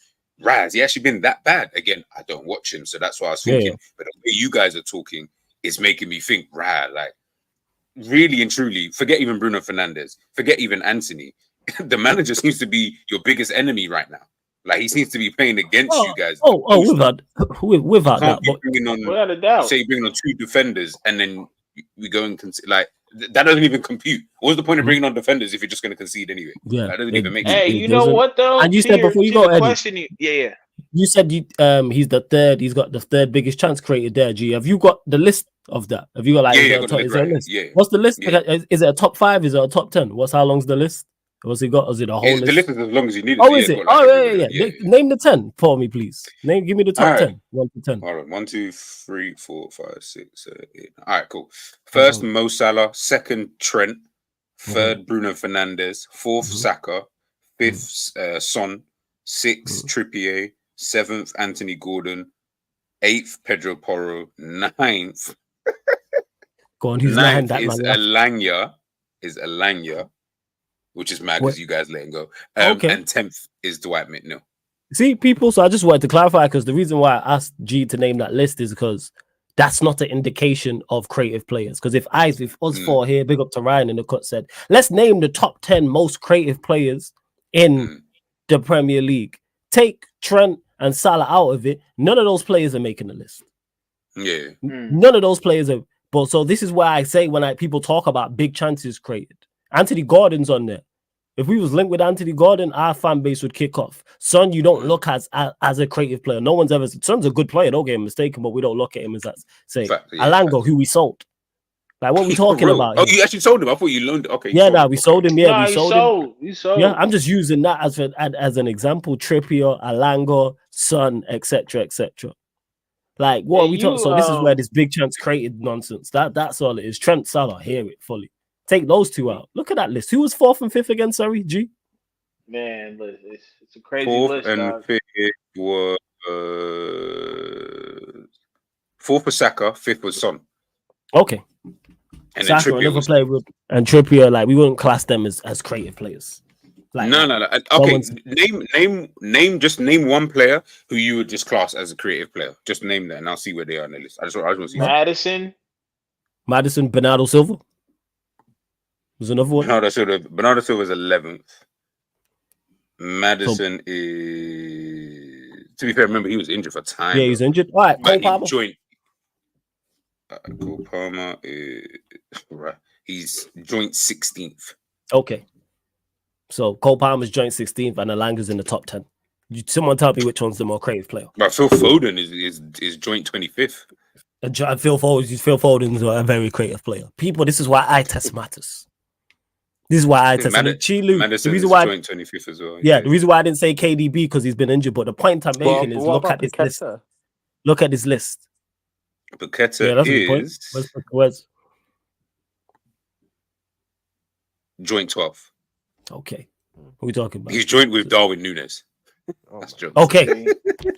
has he actually been that bad? Again, I don't watch him, so that's why I was thinking. But the way you guys are talking is making me think, like, really and truly, forget even Bruno Fernandes, forget even Anthony. The manager seems to be your biggest enemy right now. Like, he seems to be playing against you guys. Without that, without a doubt. Say you bring on 2 defenders, and then we go and like that doesn't even compute. What's the point of bringing on defenders if you're just going to concede anyway? Yeah, that doesn't even make sense. Hey, sense. You know what though? And you said before you go, Eddie, you said he's the third. He's got the third biggest chance created there. G, have you got the list of that? Have you got like list? Yeah. What's the list? Yeah. Is it a top 5? Is it a top 10? How long's the list? What's he got? Is it a whole list? The list is as long as you need it. Oh, is it? Yeah. Name the 10 for me, please. Give me the top 10. 1 to 10. All right. 1, 2, 3, 4, 5, 6, 7, 8. All right, cool. First, Mo Salah. Second, Trent. Third, Bruno Fernandes. Fourth, Saka. Fifth, Son. Sixth, Trippier. Seventh, Anthony Gordon. Eighth, Pedro Porro. Ninth. Go on, who's ninth is Alanya. Which is mad because you guys letting go. And 10th is Dwight Mainoo. See, people, so I just wanted to clarify because the reason why I asked G to name that list is because that's not an indication of creative players. Because if us 4 here, big up to Ryan in the cut, said, let's name the top 10 most creative players in the Premier League. Take Trent and Salah out of it. None of those players are making the list. Yeah. None of those players are. But so this is why I say when people talk about big chances created, Anthony Gordon's on there. If we was linked with Anthony Gordon, our fan base would kick off. Son, you don't look as a creative player. No one's ever said Son's a good player. Don't get him mistaken, but we don't look at him as that. Say Alango, who we sold. Like, what are we talking about? Oh, you actually sold him? I thought you loaned it. Okay. Yeah, we sold him. Yeah, we sold him. You sold. Yeah, I'm just using that as an example. Trippier, Alango, Son, etc., etc. Like, what are we talking? So this is where this big chance created nonsense. That's all it is. Trent, Salah, hear it fully. Take those 2 out. Look at that list. Who was 4th and 5th again? Sorry, G. Man, it's a crazy 4th list. And dog. 5th was 4th was Saka, 5th was Son. Okay. And Saka, then Trippier player and Trippier, like, we wouldn't class them as creative players. Like, no. Okay, name one player who you would just class as a creative player. Just name that, and I'll see where they are on the list. I just want to see. Madison, Bernardo Silva. There's another one. Bernardo Silva is 11th. Madison is. To be fair, remember he was injured for time. Yeah, he's injured. All right, Cole Palmer. Cole Palmer is right. He's joint 16th. Okay. So Cole Palmer's joint 16th, and Alanga's in the top 10. Someone tell me which one's the more creative player. But Phil Foden is joint 25th. Phil Foden's a very creative player. People, this is why eye test matters. This is why I test. The reason why joint 25th as well. Yeah, the reason why I didn't say KDB because he's been injured. But the point I'm making is look at this list. Look at this list. Paqueta is where's joint 12th. Okay, what are we talking about? He's joint with Darwin Núñez. That's jokes. Okay,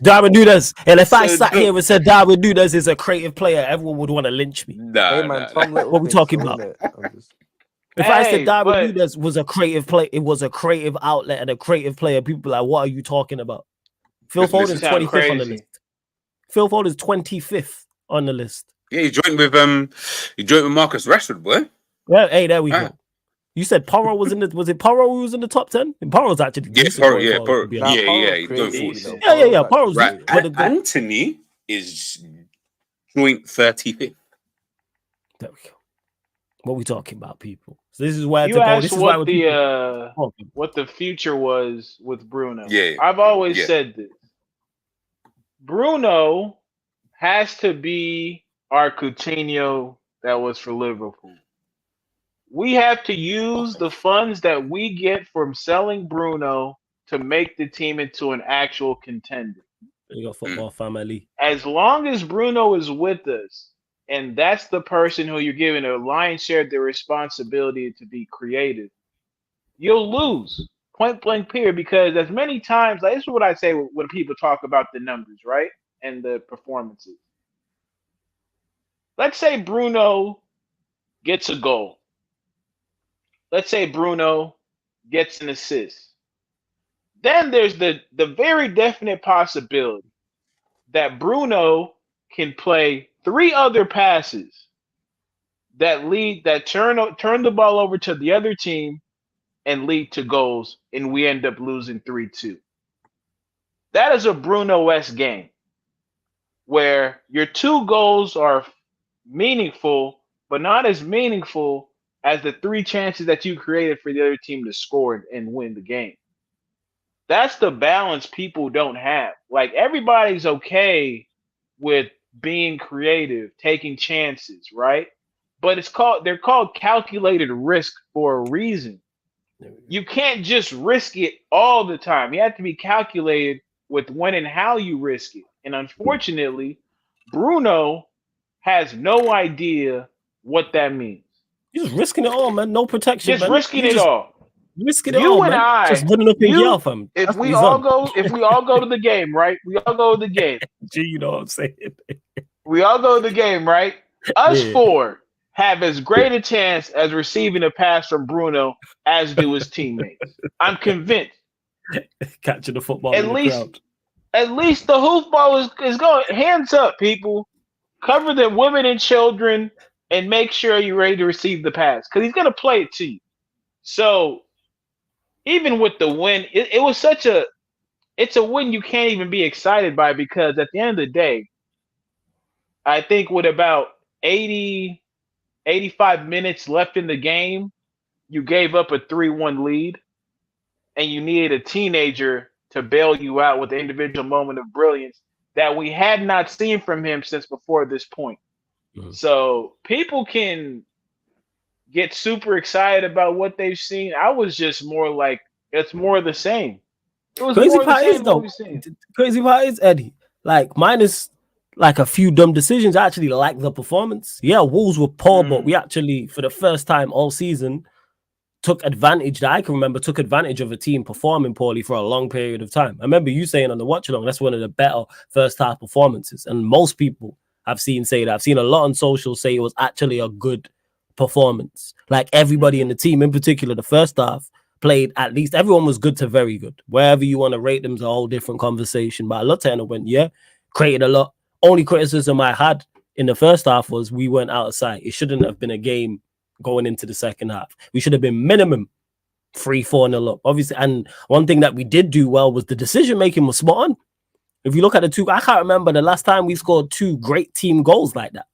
Darwin Núñez. And if I sat here and said Darwin Núñez is a creative player, everyone would want to lynch me. What are we talking about? If I said Darwin Núñez was a creative player, it was a creative outlet and a creative player, people are like, what are you talking about? Phil Foden's 25th on the list. Phil Foden's 25th on the list. Yeah, he joined with Marcus Rashford, boy. Yeah, hey, there we go. You said Porro was in the. Was it Porro who was in the top 10? And Porro's actually. Porro. He's going forward. Yeah. Porro's right. Anthony is joint 35th. There we go. What are we talking about, people? So this is where you asked what the future was with Bruno. Yeah, I've always said this. Bruno has to be our Coutinho that was for Liverpool. We have to use the funds that we get from selling Bruno to make the team into an actual contender. You got football family. As long as Bruno is with us, and that's the person who you're giving a lion's share of the responsibility to be creative, you'll lose. Point blank period. Because as many times, like, this is what I say when people talk about the numbers, right? And the performances. Let's say Bruno gets a goal. Let's say Bruno gets an assist. Then there's the very definite possibility that Bruno can play 3 other passes that turn the ball over to the other team and lead to goals, and we end up losing 3-2. That is a Bruno-esque game where your 2 goals are meaningful, but not as meaningful as the 3 chances that you created for the other team to score and win the game. That's the balance people don't have. Like, everybody's okay with being creative, taking chances, right? But they're called calculated risk for a reason. You can't just risk it all the time. You have to be calculated with when and how you risk it. And unfortunately, Bruno has no idea what that means. You're just risking it all, man. No protection. Just man. risking it all. Risking it all, and man. I, Just running up in gear, fam. if we all go to the game, right? We all go to the game. Gee, you know what I'm saying? We all go to the game, right? Us 4 have as great a chance as receiving a pass from Bruno as do his teammates. I'm convinced. Catching the football in the crowd. At least the hoofball is going. Hands up, people. Cover the women and children and make sure you're ready to receive the pass, because he's going to play it to you. So even with the win, it was it's a win you can't even be excited by, because at the end of the day, I think with about 80, 85 minutes left in the game, you gave up a 3-1 lead, and you needed a teenager to bail you out with an individual moment of brilliance that we had not seen from him since before this point. Mm-hmm. So people can get super excited about what they've seen. I was just more like, it's more of the same. It was crazy part is, though. Crazy part is, Eddie, like, minus like a few dumb decisions, I actually like the performance. Yeah, Wolves were poor, but we actually, for the first time all season, took advantage of a team performing poorly for a long period of time. I remember you saying on the watch along, that's one of the better first half performances. And most people I've seen say that. I've seen a lot on social say it was actually a good performance. Like, everybody in the team, in particular, the first half played, at least everyone was good to very good. Wherever you want to rate them is a whole different conversation. But Lutana went, created a lot. Only criticism I had in the first half was we went out of sight. It shouldn't have been a game going into the second half. We should have been minimum 3-4-0 up, obviously. And one thing that we did do well was the decision making was spot on. If you look at the 2, I can't remember the last time we scored 2 great team goals like that,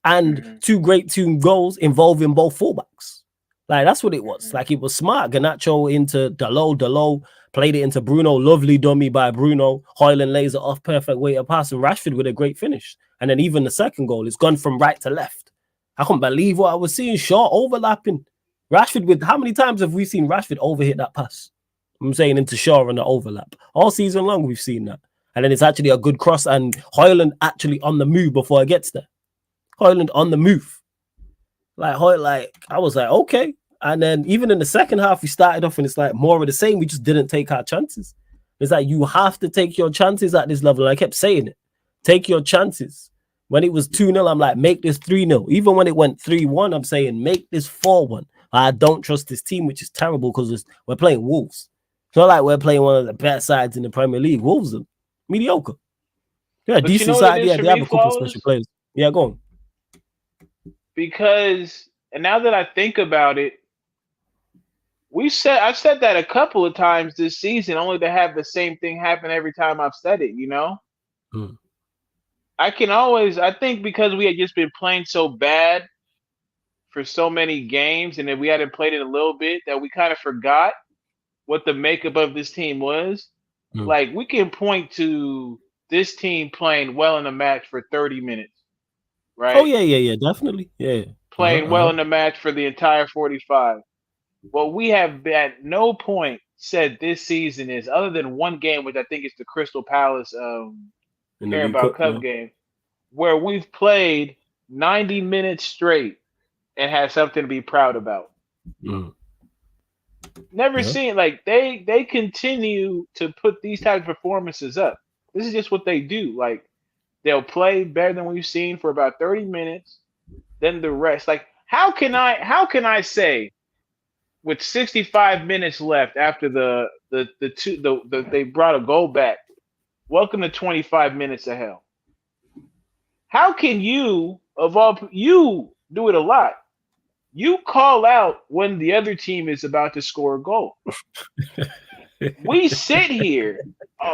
and 2 great team goals involving both fullbacks. Like, that's what it was. Like, it was smart. Garnacho into Dalot played it into Bruno. Lovely dummy by Bruno. Højlund lays it off, perfect way to pass, and Rashford with a great finish. And then even the second goal, it's gone from right to left. I couldn't believe what I was seeing. Short overlapping. Rashford with, how many times have we seen Rashford overhit that pass? I'm saying into Shaw on the overlap. All season long, we've seen that. And then it's actually a good cross, and Højlund actually on the move before it gets there. Højlund on the move. I was like, okay. And then even in the second half, we started off and it's like more of the same. We just didn't take our chances. It's like, you have to take your chances at this level. And I kept saying it. Take your chances. When it was 2-0, I'm like, make this 3-0. Even when it went 3-1, I'm saying, make this 4-1. I don't trust this team, which is terrible because we're playing Wolves. It's not like we're playing one of the best sides in the Premier League. Wolves are mediocre. Yeah, decent side. Yeah, they have a couple of special players. Yeah, go on. Because, and now that I think about it, I've said that a couple of times this season, only to have the same thing happen every time I've said it, you know? I think because we had just been playing so bad for so many games, and then we hadn't played it a little bit, that we kind of forgot what the makeup of this team was. Like, we can point to this team playing well in a match for 30 minutes, right? Oh, yeah, definitely. Yeah. playing well in the match for the entire 45. What we have at no point said this season is, other than one game, which I think is the Crystal Palace Carabao Cup game, where we've played 90 minutes straight and had something to be proud about. Never seen, like, they continue to put these types of performances up. This is just what they do. Like, they'll play better than we've seen for about 30 minutes, then the rest. Like, how can I say with 65 minutes left after they brought a goal back, welcome to 25 minutes of hell? How can you do it a lot? You call out when the other team is about to score a goal. We sit here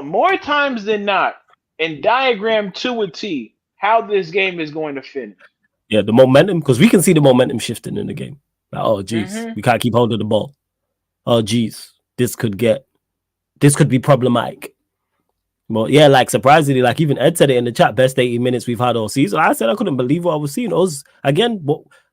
more times than not and diagram to a T how this game is going to finish. Yeah, the momentum, because we can see the momentum shifting in the game. Like, oh, geez, we can't keep hold of the ball. Oh, geez, this could be problematic. Well, yeah, like, surprisingly, like, even Ed said it in the chat, best 80 minutes we've had all season. I said I couldn't believe what I was seeing. It was, again,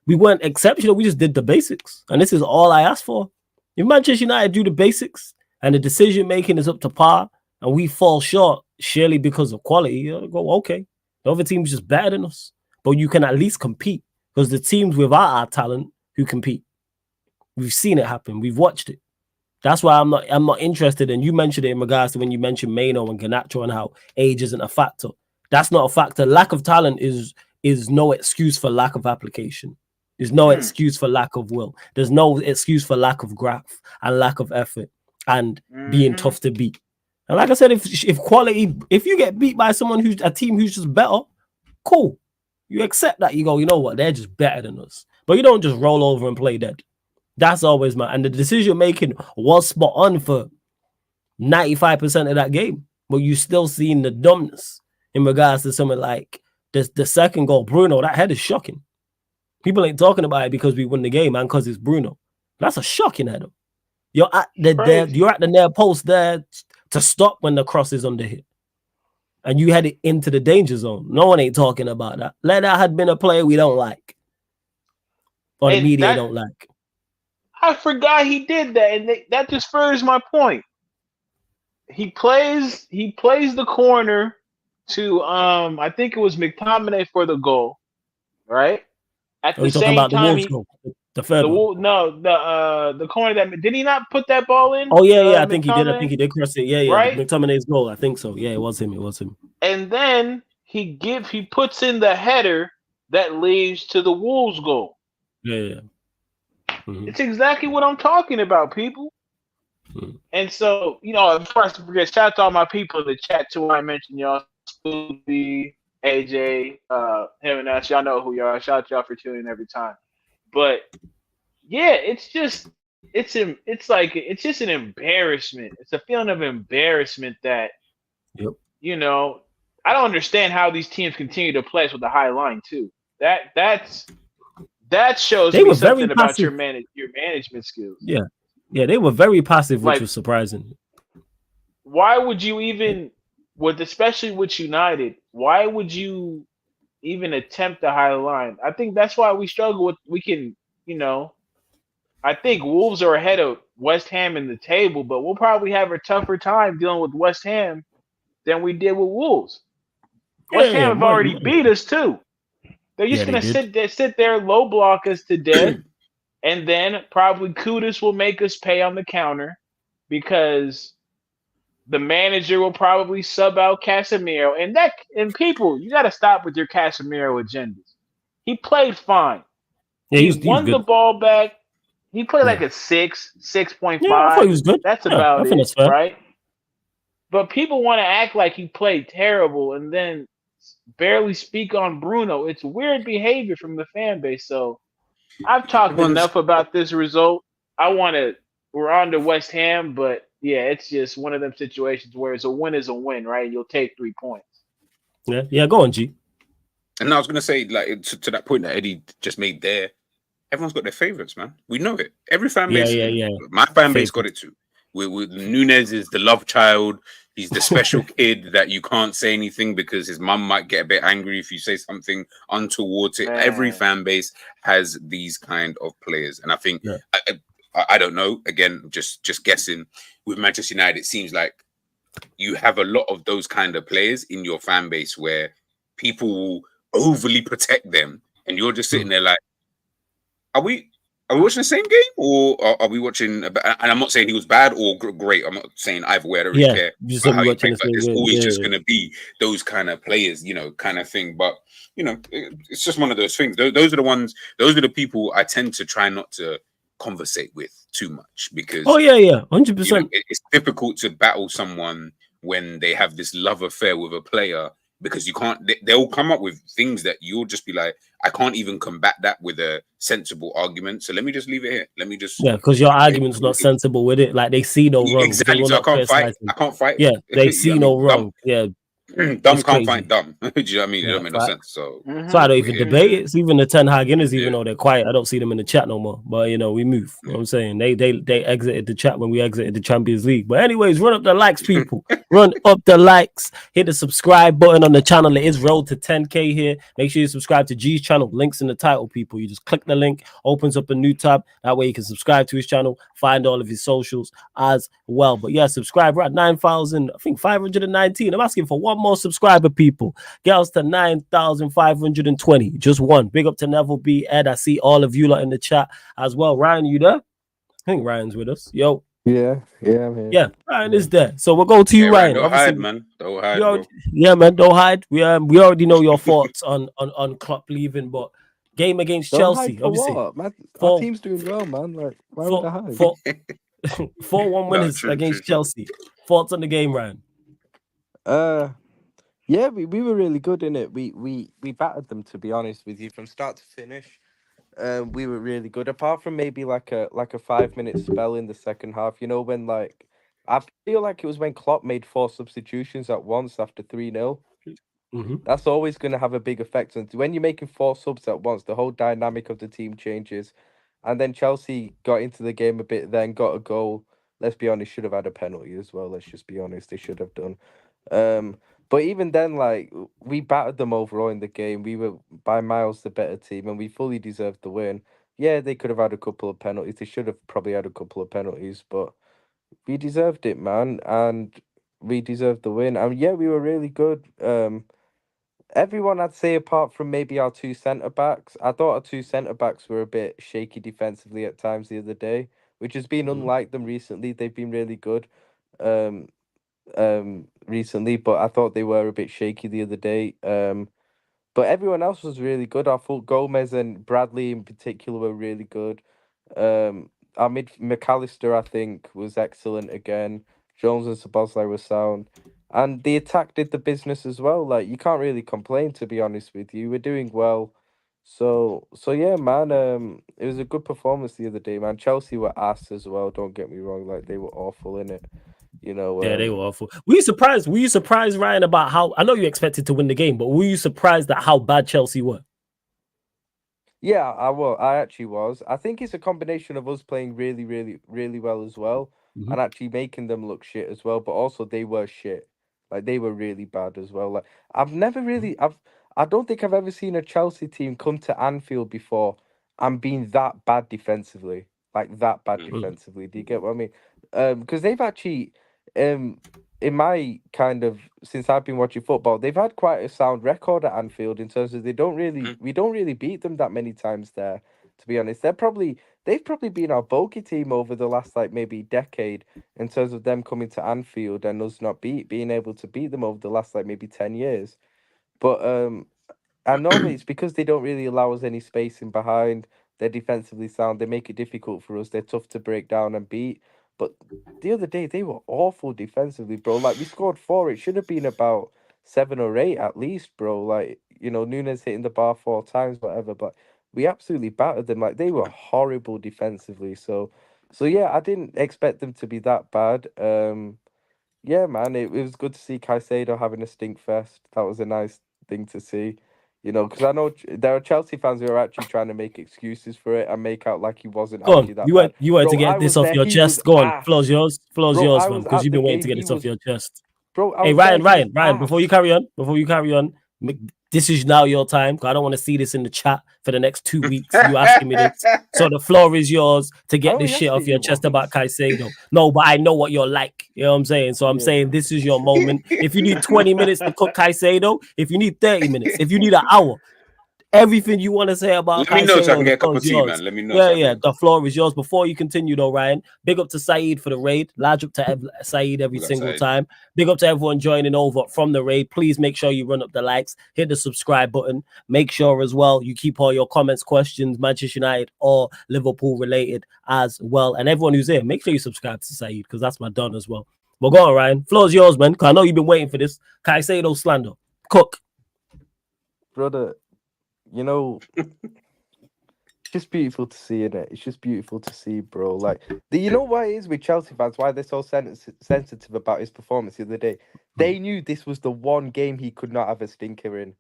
we weren't exceptional. We just did the basics. And this is all I asked for. If Manchester United do the basics and the decision-making is up to par and we fall short, surely because of quality, you go, okay, the other team's just better than us. But you can at least compete, because the teams without our talent who compete. We've seen it happen. We've watched it. That's why I'm not interested. And you mentioned it in regards to when you mentioned Mainoo and Garnacho and how age isn't a factor. That's not a factor. Lack of talent is no excuse for lack of application. There's no excuse for lack of will. There's no excuse for lack of graft and lack of effort and being tough to beat. And like I said, if quality, if you get beat by someone a team who's just better, cool. You accept that. You go, you know what? They're just better than us. But you don't just roll over and play dead. That's always and the decision making was spot on for 95% of that game. But you still seeing the dumbness in regards to something like the second goal. Bruno, that head is shocking. People ain't talking about it because we won the game and because it's Bruno. That's a shocking header. You're at the near post there to stop when the cross is under hit. And you had it into the danger zone. No one ain't talking about that. Let that had been a player we don't like. Or the media don't like. I forgot he did that, and that just furthers my point. He plays the corner to I think it was McTominay for the goal, right? At the same time, the corner that did he not put that ball in? Oh yeah, I think he did. I think he did cross it. Yeah, right? McTominay's goal. I think so. Yeah, it was him. And then he puts in the header that leads to the Wolves goal. Yeah. It's exactly what I'm talking about, people. And so, before I forget, shout out to all my people in the chat too. I mentioned y'all, Kobbie, AJ, him and us. Y'all know who you are. Shout out to y'all for tuning in every time. But yeah, it's just an embarrassment. It's a feeling of embarrassment that I don't understand how these teams continue to play us with a high line too. That shows me something about your management skills. Yeah, they were very passive, which was surprising. Why would you even, especially with United, why would you even attempt a high line? I think that's why we struggle with. I think Wolves are ahead of West Ham in the table, but we'll probably have a tougher time dealing with West Ham than we did with Wolves. West Ham have already beat us too. They're just going to sit there, low block us to death, and then probably Kudus will make us pay on the counter because the manager will probably sub out Casemiro. And people, you got to stop with your Casemiro agendas. He played fine. Yeah, he won the ball back. He played like a 6.5. Yeah, I thought he was good. That's about it, right? But people want to act like he played terrible and then barely speak on Bruno. It's weird behavior from the fan base. So I've talked enough about this result. We're on to West Ham, but yeah, it's just one of them situations where it's a win is a win, right? You'll take 3 points. Yeah, go on, G. And I was going to say, like, to that point that Eddie just made there, everyone's got their favorites, man. We know it. Every fan base, my fan base got it too. with Nunes is the love child. He's the special kid that you can't say anything because his mum might get a bit angry if you say something untoward to every Man. fan base has these kind of players. And I think Yeah. I don't know, again, just guessing with Manchester United, it seems like you have a lot of those kind of players in your fan base where people will overly protect them and you're just sitting there like, are we watching the same game or are we watching? And I'm not saying he was bad or great. I'm not saying either way. I don't really Yeah, care you about said how we he watching played, the but same there's game. always Yeah, just going to be those kind of players, kind of thing. But it's just one of those things. Those are the ones. Those are the people I tend to try not to conversate with too much because Oh yeah, 100%. it's difficult to battle someone when they have this love affair with a player because you can't. They'll come up with things that you'll just be like, I can't even combat that with a sensible argument. So let me just leave it here. Let me just Yeah, because your argument's not sensible with it. Like they see no wrong because exactly. we're So I not can't fight. criticizing. I can't fight. Yeah, they You know see what I no mean? Dumb, wrong. Yeah, dumb it's can't fight crazy. dumb. Do you know what I mean? It Yeah, don't make no sense. So so I don't we're even here. debate it. It's even the Ten Hag inners, even Yeah. though they're quiet. I don't see them in the chat no more. But we move. You know what I'm saying? They exited the chat when we exited the Champions League. But anyways, run up the likes, people. Run up the likes. Hit the subscribe button on the channel. It is road to 10K here. Make sure you subscribe to G's channel. Links in the title, people. You just click the link, opens up a new tab. That way you can subscribe to his channel, find all of his socials as well. But yeah, subscribe. We're at 9,000, I think 519. I'm asking for one more subscriber, people. Get us to 9,520. Just one. Big up to Neville B. Ed. I see all of you lot in the chat as well. Ryan, you there? I think Ryan's with us. Yo. Yeah, I'm here. Yeah, Ryan is there. So we'll go to you, Yeah, Ryan. don't Obviously, hide, man. Don't hide, bro. yeah, man, don't hide. We already know your thoughts on Klopp leaving, but game against Don't Chelsea, hide for obviously. what, man? Our team's doing well, man. Like, why would I hide? 4-1 winners against Chelsea. Thoughts on the game, Ryan? Yeah, we were really good in it. We battered them, to be honest with you, from start to finish. We were really good. Apart from maybe like a 5-minute spell in the second half. You know, when like I feel like it was when Klopp made 4 substitutions at once after 3-0. That's always going to have a big effect. And when you're making 4 subs at once, the whole dynamic of the team changes. And then Chelsea got into the game a bit, then got a goal. Let's be honest, should have had a penalty as well. Let's just be honest, they should have done. But even then, like, we battered them overall in the game. We were by miles the better team, and we fully deserved the win. Yeah, they could have had a couple of penalties. They should have probably had a couple of penalties, but we deserved it, man, and we deserved the win. And yeah, we were really good. Everyone, I'd say, apart from maybe our 2 centre backs, I thought our 2 centre backs were a bit shaky defensively at times the other day, which has been unlike them recently. They've been really good. Recently, but I thought they were a bit shaky the other day. But everyone else was really good. I thought Gomez and Bradley in particular were really good. Our McAllister, I think, was excellent again. Jones and Szoboszlai were sound. And the attack did the business as well. Like, you can't really complain, to be honest with you. We're doing well. So yeah, man. It was a good performance the other day, man. Chelsea were ass as well. Don't get me wrong. Like, they were awful in it. Yeah, they were awful. Were you surprised, Ryan, about how I know you expected to win the game, but were you surprised at how bad Chelsea were? Yeah, I actually was. I think it's a combination of us playing really, really, really well as well, and actually making them look shit as well. But also they were shit. Like, they were really bad as well. Like, I don't think I've ever seen a Chelsea team come to Anfield before and been that bad defensively. Like, that bad defensively. Do you get what I mean? Because they've actually, in my kind of, since I've been watching football, they've had quite a sound record at Anfield in terms of we don't really beat them that many times there, to be honest. They've probably been our bogey team over the last, like, maybe decade in terms of them coming to Anfield and us not being able to beat them over the last, like, maybe 10 years. But and normally it's because they don't really allow us any space in behind. They're defensively sound. They make it difficult for us. They're tough to break down and beat. But the other day they were awful defensively, bro. Like, we scored 4. It should have been about 7 or 8 at least, bro. Like, Nunes hitting the bar 4 times, whatever. But we absolutely battered them. Like, they were horrible defensively. So yeah, I didn't expect them to be that bad. Yeah, man, it was good to see Caicedo having a stink fest. That was a nice thing to see. You know, because I know there are Chelsea fans who are actually trying to make excuses for it and make out like he wasn't Go on. actually that bad. You went to Bro, I get this was off there. your He was chest. Go on. ass. Floor's Bro, yours, I fam. was Because at you've the been waiting to game. get He this off was, your chest. bro, I Hey, was there. Ryan, He was Ryan, before you ass. carry on, this is now your time. 'Cause I don't want to see this in the chat for the next 2 weeks. You asking me this. So the floor is yours to I get this only shit asked off it your you chest about once. Caicedo. No, but I know what you're like. You know what I'm saying? So I'm Yeah. saying this is your moment. If you need 20 minutes to cook Caicedo, if you need 30 minutes, if you need an hour, everything you want to say about Let me know so I Caicedo, can the get a cup floor of is tea, yours. man. Let me know Yeah, so I can yeah, get a the cup. floor is yours. Before you continue, though, Ryan, big up to Saeed for the raid. Large up to Saeed every Big up, single Saeed. time. Big up to everyone joining over from the raid. Please make sure you run up the likes, hit the subscribe button. Make sure as well you keep all your comments, questions, Manchester United or Liverpool related as well. And everyone who's here, make sure you subscribe to Saeed because that's my done as well. But go on, Ryan. Floor's yours, man. Because I know you've been waiting for this. Caicedo slander. Cook. Brother, you know, it's just beautiful to see, innit? It's just beautiful to see, bro. Like, you know why it is with Chelsea fans, why they're so sensitive about his performance the other day? They knew this was the one game he could not have a stinker in.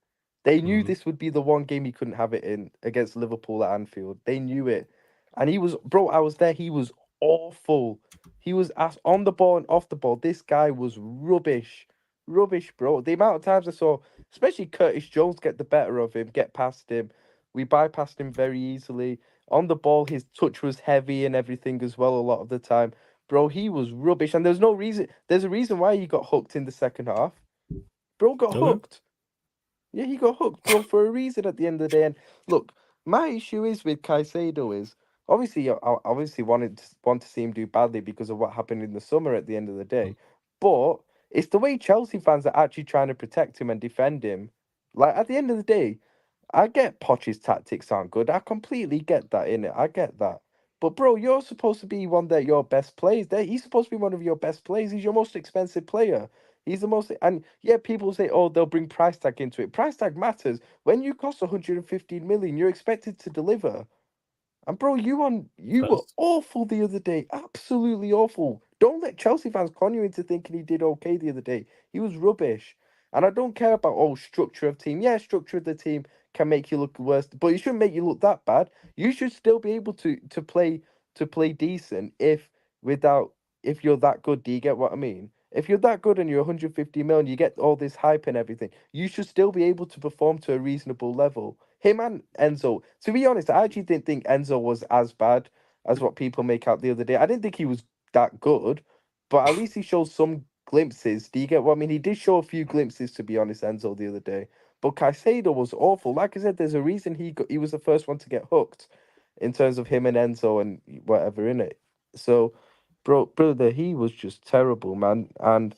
They knew this would be the one game he couldn't have it in against Liverpool at Anfield. They knew it. And he was, bro, I was there. He was awful. He was on the ball and off the ball. This guy was rubbish. Rubbish, bro. The amount of times I saw, especially Curtis Jones, get the better of him, get past him. We bypassed him very easily. On the ball, his touch was heavy and everything as well a lot of the time. Bro, he was rubbish. And there's no reason. There's a reason why he got hooked in the second half. Bro got hooked. Yeah, he got hooked, bro, for a reason at the end of the day. And look, my issue is with Caicedo is obviously I obviously want to see him do badly because of what happened in the summer at the end of the day. But it's the way Chelsea fans are actually trying to protect him and defend him. Like at the end of the day, I get Poch's tactics aren't good. I completely get that in it. I get that. But bro, you're supposed to be one of your best players. He's supposed to be one of your best players. He's your most expensive player. He's the most, and yeah, people say, oh, they'll bring price tag into it. Price tag matters. When you cost 115 million, you're expected to deliver. And bro, you were awful the other day. Absolutely awful. Don't let Chelsea fans con you into thinking he did okay the other day. He was rubbish. And I don't care about structure of team. Yeah, structure of the team can make you look worse, but it shouldn't make you look that bad. You should still be able to play decent if you're that good. Do you get what I mean? If you're that good and you're 150 million, you get all this hype and everything. You should still be able to perform to a reasonable level. Him and Enzo. To be honest, I actually didn't think Enzo was as bad as what people make out the other day. I didn't think he was that good, but at least he showed some glimpses. Do you get what I mean? He did show a few glimpses, to be honest, Enzo, the other day. But Caicedo was awful. Like I said, there's a reason he was the first one to get hooked in terms of him and Enzo and whatever in it. So, brother, he was just terrible, man. And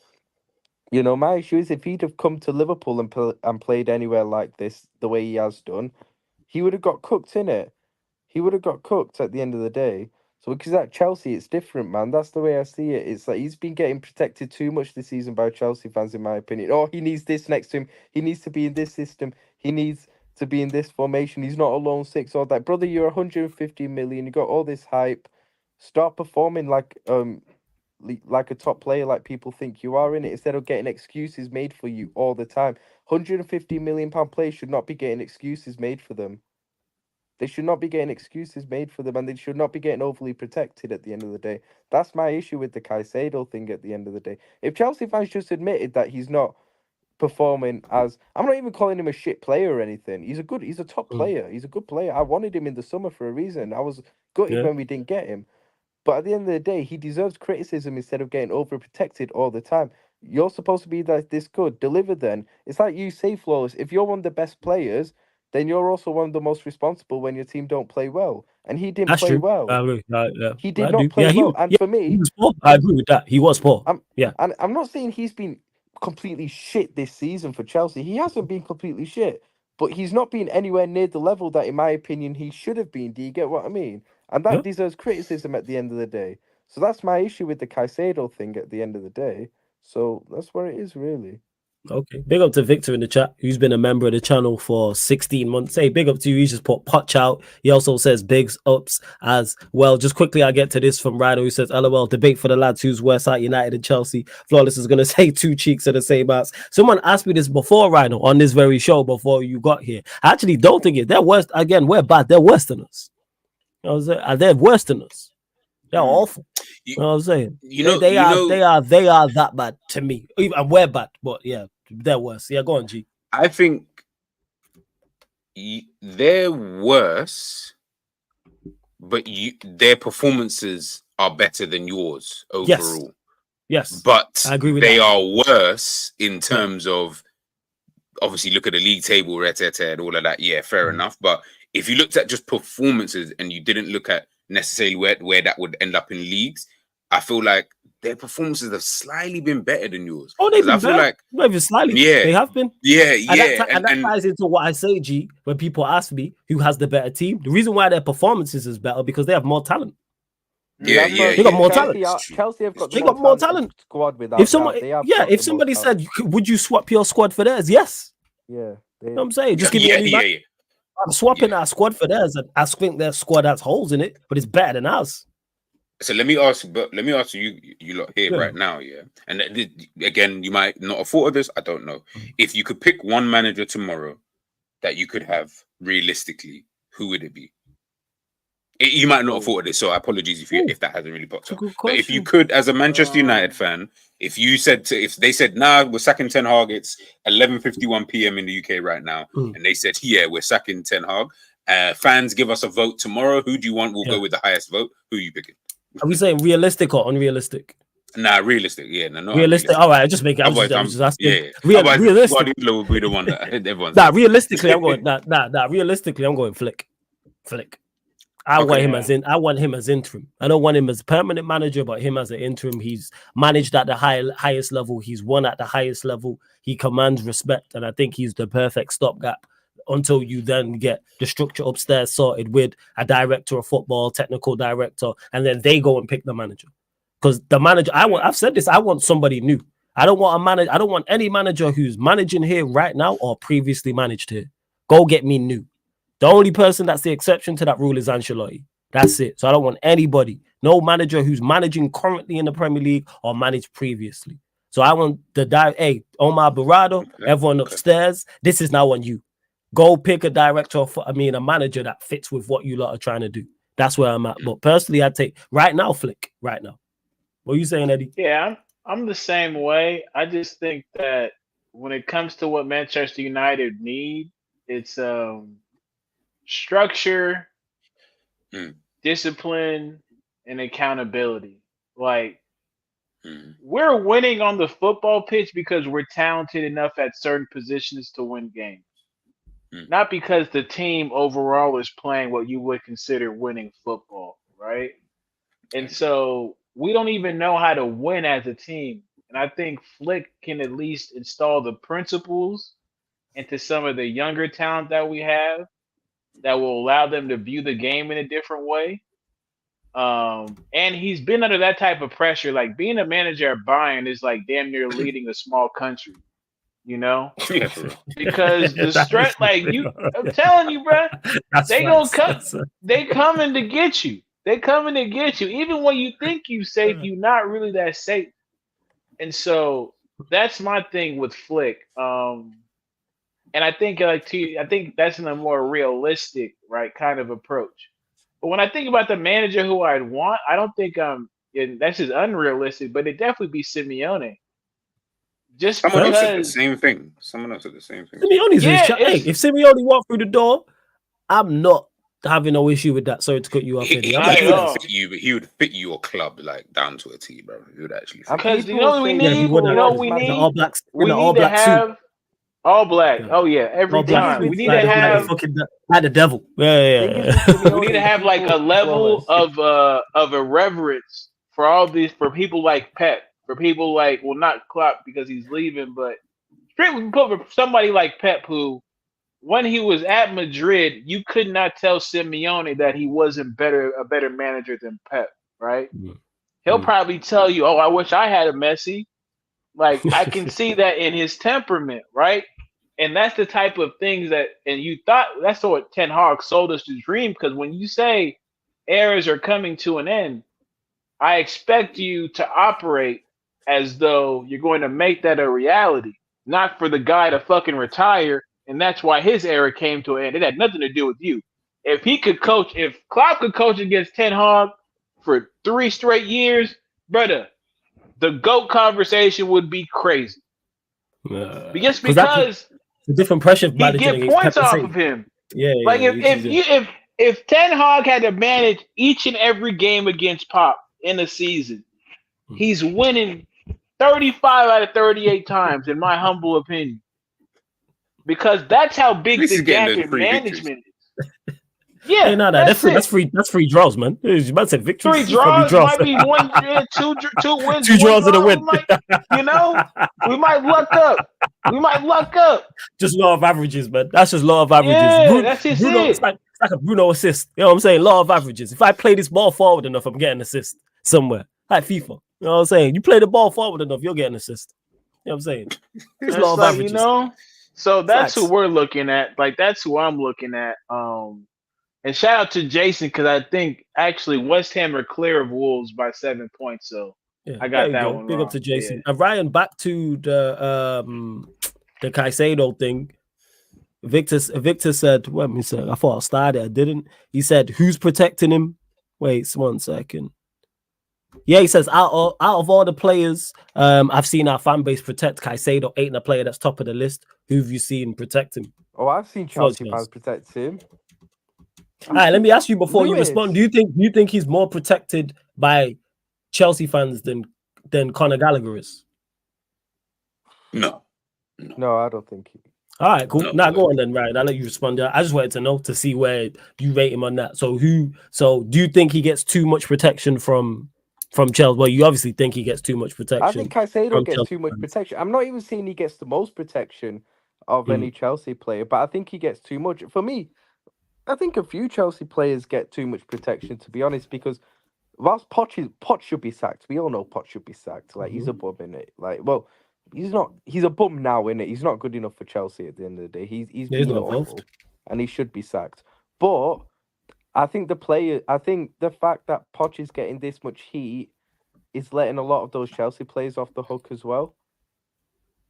you know, my issue is if he'd have come to Liverpool and played anywhere like this, the way he has done, he would have got cooked in it. He would have got cooked at the end of the day. So because at Chelsea, it's different, man. That's the way I see it. It's like he's been getting protected too much this season by Chelsea fans, in my opinion. Oh, he needs this next to him. He needs to be in this system. He needs to be in this formation. He's not a lone six or that. Brother, you're 150 million. You got all this hype. Start performing like a top player, like people think you are in it, instead of getting excuses made for you all the time. £150 million players should not be getting excuses made for them. They should not be getting excuses made for them, and they should not be getting overly protected at the end of the day. That's my issue with the Caicedo thing at the end of the day. If Chelsea fans just admitted that he's not performing as, I'm not even calling him a shit player or anything. He's a top player. He's a good player. I wanted him in the summer for a reason. I was gutted when we didn't get him. But at the end of the day, he deserves criticism instead of getting overprotected all the time. You're supposed to be this good. Deliver then. It's like you say, Flawless, if you're one of the best players, then you're also one of the most responsible when your team don't play well. And he didn't That's play true. well. I agree. Yeah, He did I not do. play Yeah, well. And yeah, for he me, was poor. I agree with that. He was poor. Yeah. I'm not saying he's been completely shit this season for Chelsea. He hasn't been completely shit, but he's not been anywhere near the level that, in my opinion, he should have been. Do you get what I mean? And that Yeah. deserves criticism at the end of the day. So that's my issue with the Caicedo thing at the end of the day. So that's where it is, really. Okay. Big up to Victor in the chat, who's been a member of the channel for 16 months. Hey, big up to you. He just put Potch out. He also says bigs ups as well. Just quickly, I get to this from Rhino, who says, LOL, debate for the lads who's worse at United and Chelsea. Flawless is going to say two cheeks of the same ass. Someone asked me this before, Rhino, on this very show before you got here. I actually don't think it. They're worse. Again, we're bad. They're worse than us. You know what I'm saying? They're worse than us. They're awful. You know what I'm saying? They are that bad to me. And we're bad, but yeah, they're worse. Yeah, go on, G. I think they're worse, but their performances are better than yours overall. Yes. But I agree with they that. are worse in terms of, obviously, look at the league table, and all of that. Yeah, fair enough. But if you looked at just performances and you didn't look at necessarily where that would end up in leagues, I feel like their performances have slightly been better than yours. Oh, they've been I feel better. like Not even slightly. Yeah, They have been. Yeah. And that ties into what I say, G, when people ask me who has the better team. The reason why their performances is better because they have more talent. They got more talent. Chelsea have got they got more talent. Squad without if someone, if somebody said, would you swap your squad for theirs? Yes. Yeah. You know what I'm saying? Just give me a new back. I'm swapping our squad for theirs, and I think their squad has holes in it, but it's better than ours. So let me ask you lot here right now, yeah. And again, you might not have thought of this. I don't know. If you could pick one manager tomorrow that you could have realistically, who would it be? You might not have thought of this, so apologies if that hasn't really popped up. But if you could, as a Manchester United fan, if they said, nah, we're sacking Ten Hag, it's 11:51 p.m. in the UK right now, and they said, yeah, we're sacking Ten Hag. Fans, give us a vote tomorrow. Who do you want will go with the highest vote? Who are you picking? Are we saying realistic or unrealistic? Nah, realistic. Yeah, no, realistic. All right, just make it. I'm just asking. Yeah, realistic. Will be the one that everyone's. Realistically, I'm going. Realistically, I'm going Flick. I want him as interim. I don't want him as permanent manager, but him as an interim. He's managed at the highest level. He's won at the highest level. He commands respect, and I think he's the perfect stopgap until you then get the structure upstairs sorted with a director of football, technical director, and then they go and pick the manager. Because the manager, I've said this, I want somebody new. I don't want any manager who's managing here right now or previously managed here. Go get me new. The only person that's the exception to that rule is Ancelotti. That's it. So I don't want anybody, no manager who's managing currently in the Premier League or managed previously. So I want Omar Barado, everyone upstairs. This is now on you. Go pick a a manager that fits with what you lot are trying to do. That's where I'm at. But personally, I'd take right now, Flick. Right now. What are you saying, Eddie? Yeah, I'm the same way. I just think that when it comes to what Manchester United need, it's structure, discipline, and accountability. Like, we're winning on the football pitch because we're talented enough at certain positions to win games. Not because the team overall is playing what you would consider winning football, right? And so we don't even know how to win as a team. And I think Flick can at least install the principles into some of the younger talent that we have that will allow them to view the game in a different way. And he's been under that type of pressure. Like, being a manager at Bayern is like damn near leading a small country, you know? Because the stress, I'm telling you, bro, they coming to get you. They coming to get you. Even when you think you're safe, you're not really that safe. And so that's my thing with Flick. And I think I think that's in a more realistic, right, kind of approach. But when I think about the manager who I'd want, I don't think that's just unrealistic, but it'd definitely be Simeone. Just someone else said the same thing. Simeone's if Simeone walked through the door, I'm not having no issue with that. Sorry to cut you off. He would fit your club like down to a T, bro. He would actually. Because you know we need. The All Blacks. We need to have all black. Oh yeah, every time we need to have like the devil. Yeah. We need to have like a level of irreverence for people like Pep, for people like not Klopp because he's leaving, but strictly put for somebody like Pep who, when he was at Madrid, you could not tell Simeone that he wasn't a better manager than Pep, right? He'll probably tell you, "Oh, I wish I had a Messi." Like I can see that in his temperament, right? And that's the type of things that, and you thought that's what Ten Hag sold us the dream. Because when you say eras are coming to an end, I expect you to operate as though you're going to make that a reality, not for the guy to fucking retire. And that's why his era came to an end. It had nothing to do with you. If he could coach, if Klopp could coach against Ten Hag for 3 straight years, brother, the GOAT conversation would be crazy. Just because a different pressure he managing get against points Pep off of him. Yeah, Like if Ten Hag had to manage each and every game against Pop in a season, he's winning 35 out of 38 times, in my humble opinion. Because that's how big This the is getting gap those in free management is. Hey, Yeah, no, that's it. that's free draws, man. You might say victories. 3 draws, draws. might be two wins, 2 draws and a win. We might luck up. Just law of averages, man. That's just law of averages. Yeah, that's just Bruno, it. it's like a Bruno assist. You know what I'm saying? Law of averages. If I play this ball forward enough, I'm getting an assist somewhere. Like FIFA. You know what I'm saying? You play the ball forward enough, you'll get an assist. You know what I'm saying? It's law of averages. So that's who we're looking at. Like that's who I'm looking at. And shout out to Jason, because I think actually West Ham are clear of Wolves by 7 points. So yeah, I got that one. Big wrong. up to Jason. Yeah. And Ryan, back to the Caicedo thing. Victor said, "Well, I thought I started. I didn't." He said, "Who's protecting him?" Wait, 1 second. Yeah, he says out of all the players, I've seen our fan base protect Caicedo. Ain't a player that's top of the list. Who have you seen protect him? Oh, I've seen Chelsea fans protect him. All right, let me ask you before you respond. Do you think he's more protected by Chelsea fans than Conor Gallagher is? No, I don't think he. All right, cool. Now go on then, Ryan. I'll let you respond. I just wanted to know to see where you rate him on that. So do you think he gets too much protection from Chelsea? Well, you obviously think he gets too much protection. I think Caicedo gets too much protection. I'm not even saying he gets the most protection of any Chelsea player, but I think he gets too much. For me, I think a few Chelsea players get too much protection, to be honest, because whilst Poch should be sacked, we all know Poch should be sacked. Like, he's a bum, innit? Like, well, he's not. He's a bum now, innit? He's not good enough for Chelsea at the end of the day. He's been awful, and he should be sacked. But I think the fact that Poch is getting this much heat is letting a lot of those Chelsea players off the hook as well.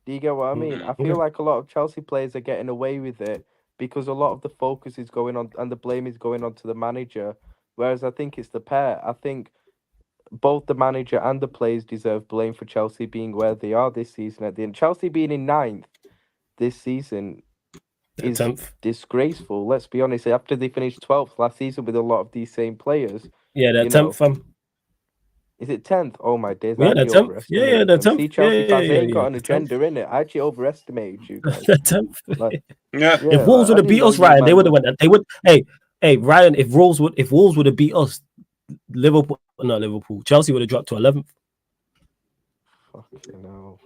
Do you get what I mean? I feel like a lot of Chelsea players are getting away with it because a lot of the focus is going on and the blame is going on to the manager, whereas I think it's the pair. I think both the manager and the players deserve blame for Chelsea being where they are this season. At the end, Chelsea being in 9th this season is disgraceful. Let's be honest. After they finished 12th last season with a lot of these same players. Yeah, they're 10th. Is it 10th? Oh my days! Yeah, they're 10th. Yeah, they're 10th. See, Chelsea fans ain't got an agenda, innit? I actually overestimated you guys. They're 10th. Like, if Wolves would have beat us, Ryan, they would have went. They would. Hey, Ryan. If Wolves would have beat us, Chelsea would have dropped to 11th. Fucking hell.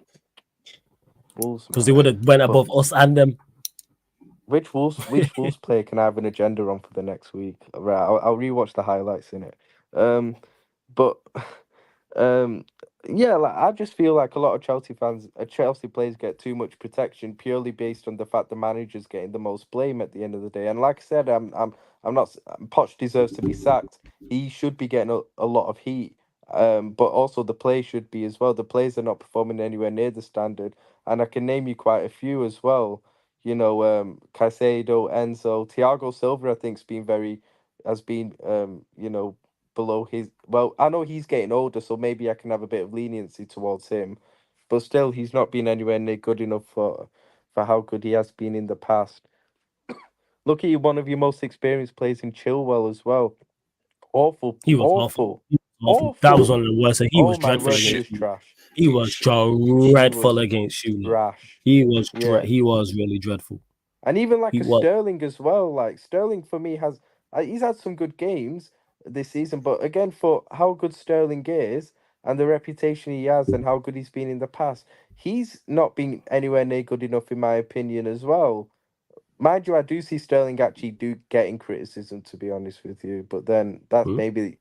Wolves, because they would have went above us and them. Which Wolves player can I have an agenda on for the next week? Right, I'll rewatch the highlights in it. Yeah, like I just feel like a lot of Chelsea players get too much protection purely based on the fact the manager's getting the most blame at the end of the day. And like I said, I'm not. Poch deserves to be sacked. He should be getting a lot of heat. But also the players should be as well. The players are not performing anywhere near the standard, and I can name you quite a few as well. You know, Caicedo, Enzo, Thiago Silva. I think has been below his. Well, I know he's getting older, so maybe I can have a bit of leniency towards him, but still, he's not been anywhere near good enough for how good he has been in the past. Look at you, one of your most experienced players in Chilwell as well. Awful. He was awful. That was one of the worst. He was dreadful against you. Trash. He was dreadful against you. Trash. He was really dreadful. And even like Sterling as well. Like Sterling for me he's had some good games this season, but again, for how good Sterling is and the reputation he has and how good he's been in the past, he's not been anywhere near good enough in my opinion as well. Mind you, I do see Sterling actually getting criticism, to be honest with you, but then that's maybe,